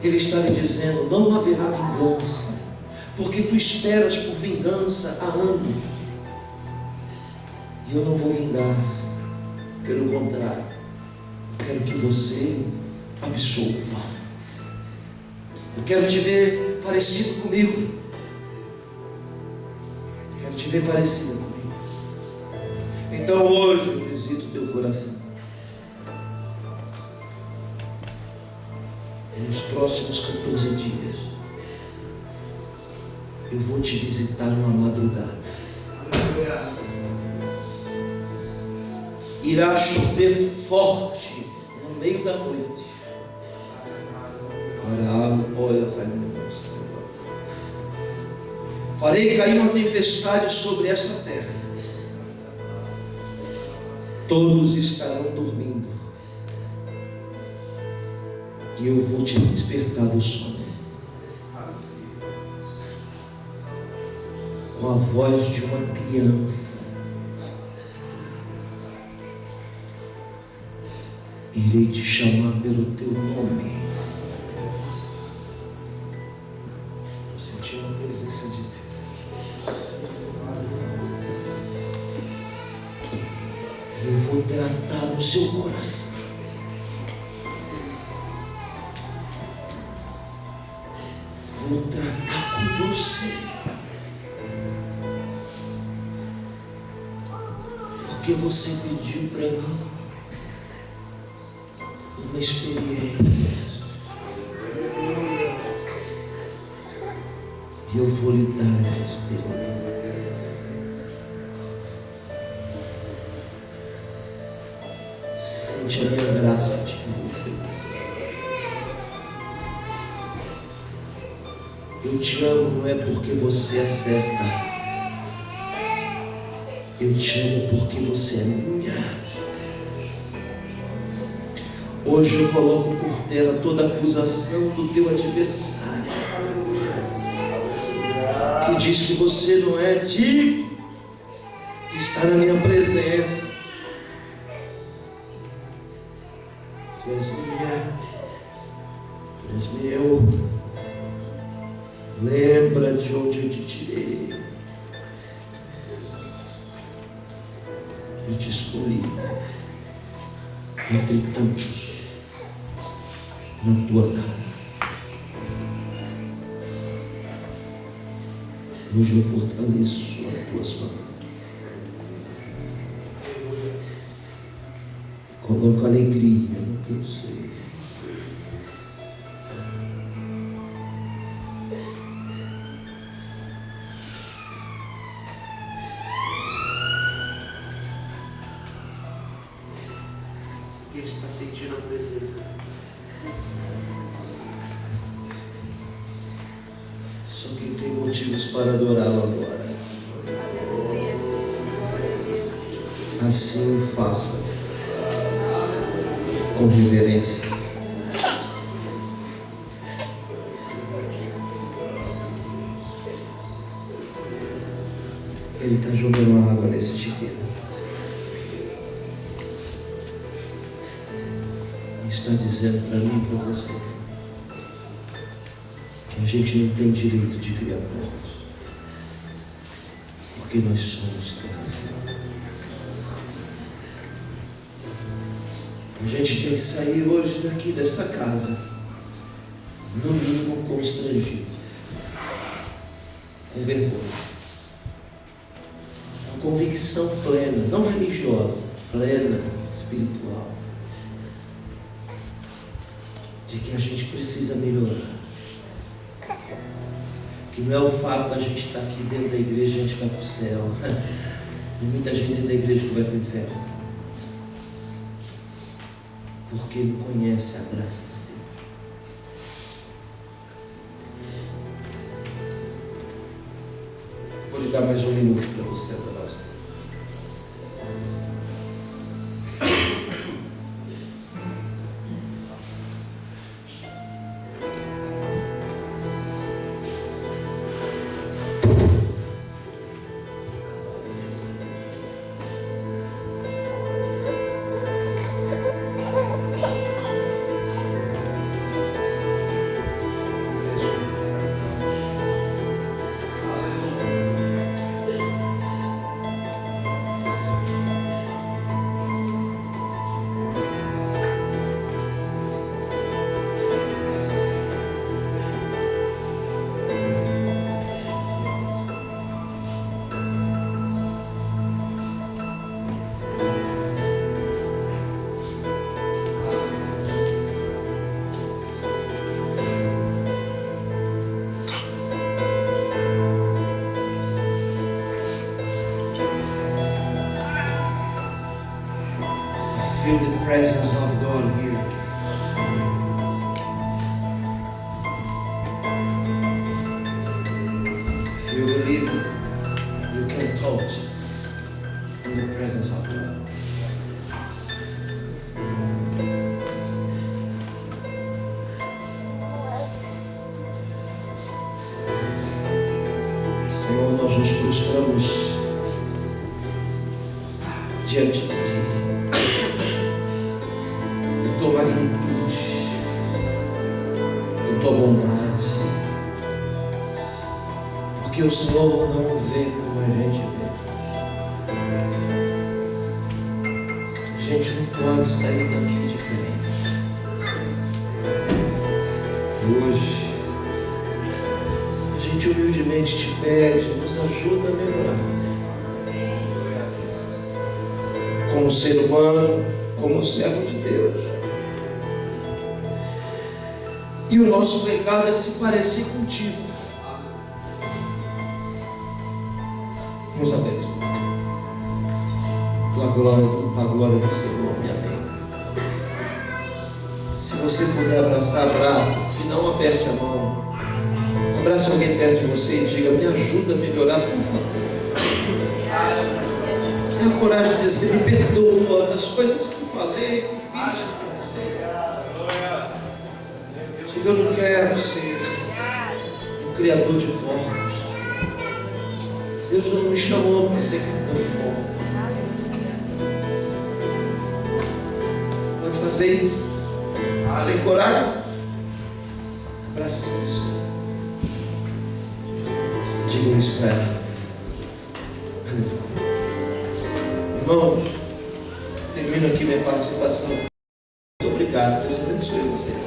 Ele está lhe dizendo: não haverá vingança, porque tu esperas por vingança há anos, e eu não vou vingar. Pelo contrário, eu quero que você absolva. Eu quero te ver parecido comigo. Quero te ver parecida comigo. Então hoje eu visito o teu coração. E nos próximos 14 dias eu vou te visitar numa madrugada. Irá chover forte no meio da noite. Olha, farei cair uma tempestade sobre essa terra. Todos estarão dormindo, e eu vou te despertar do sono com a voz de uma criança. Irei te chamar pelo teu nome. Eu senti a presença de Deus. Eu vou tratar no seu coração. Vou tratar com você. Porque você pediu para mim uma experiência. E eu vou lhe dar essa experiência. Sente a minha graça te envolver. Eu te amo não é porque você acerta. Eu te amo porque você é minha. Hoje eu coloco por terra toda acusação do teu adversário, que diz que você não é digno de estar na minha presença. Tu és minha, tu és meu. Lembra de onde eu te tirei. Eu te escolhi entre tantos na tua casa. Hoje eu fortaleço as tuas mãos. Coloco alegria no teu ser. Quem está sentindo a presença? Só quem tem motivos para adorá-lo agora. Assim o faça, com reverência. Ele está jogando água nesse chiqueiro. Está dizendo para mim e para você que a gente não tem direito de criar porcos, porque nós somos terra santa. A gente tem que sair hoje daqui dessa casa, no mínimo constrangido, com vergonha, com convicção plena, não religiosa, plena, espiritual, de que a gente precisa melhorar. Que não é o fato da gente estar aqui dentro da igreja e a gente vai para o céu. Tem muita gente dentro da igreja que vai para o inferno, porque não conhece a graça de Deus. Vou lhe dar mais um minuto para você adorar o Senhor. believe you can touch in the presence of God. Senhor, nós nos prostramos diante de Ti, da Tua magnitude, da Tua bondade, porque o Senhor não vê como a gente vê. A gente não pode sair daqui diferente. Hoje, a gente humildemente Te pede, nos ajuda a melhorar. Como ser humano, como servo de Deus. E o nosso pecado é se parecer contigo. Nos abençoe. Tua glória, a glória do Seu nome. Amém. Se você puder abraçar, abraça. Se não, aperte a mão. Abraça alguém perto de você e diga: me ajuda a melhorar, por favor. Tenha coragem de dizer: me perdoa das coisas que falei, que fiz, que pensei. Diga: eu não quero ser um criador de porcos. Deus não me chamou para ser criador de porcos. Pode fazer isso? Tem coragem? Abraça essa pessoa. Diga isso para ela. Irmãos, termino aqui minha participação. Muito obrigado. Deus abençoe vocês.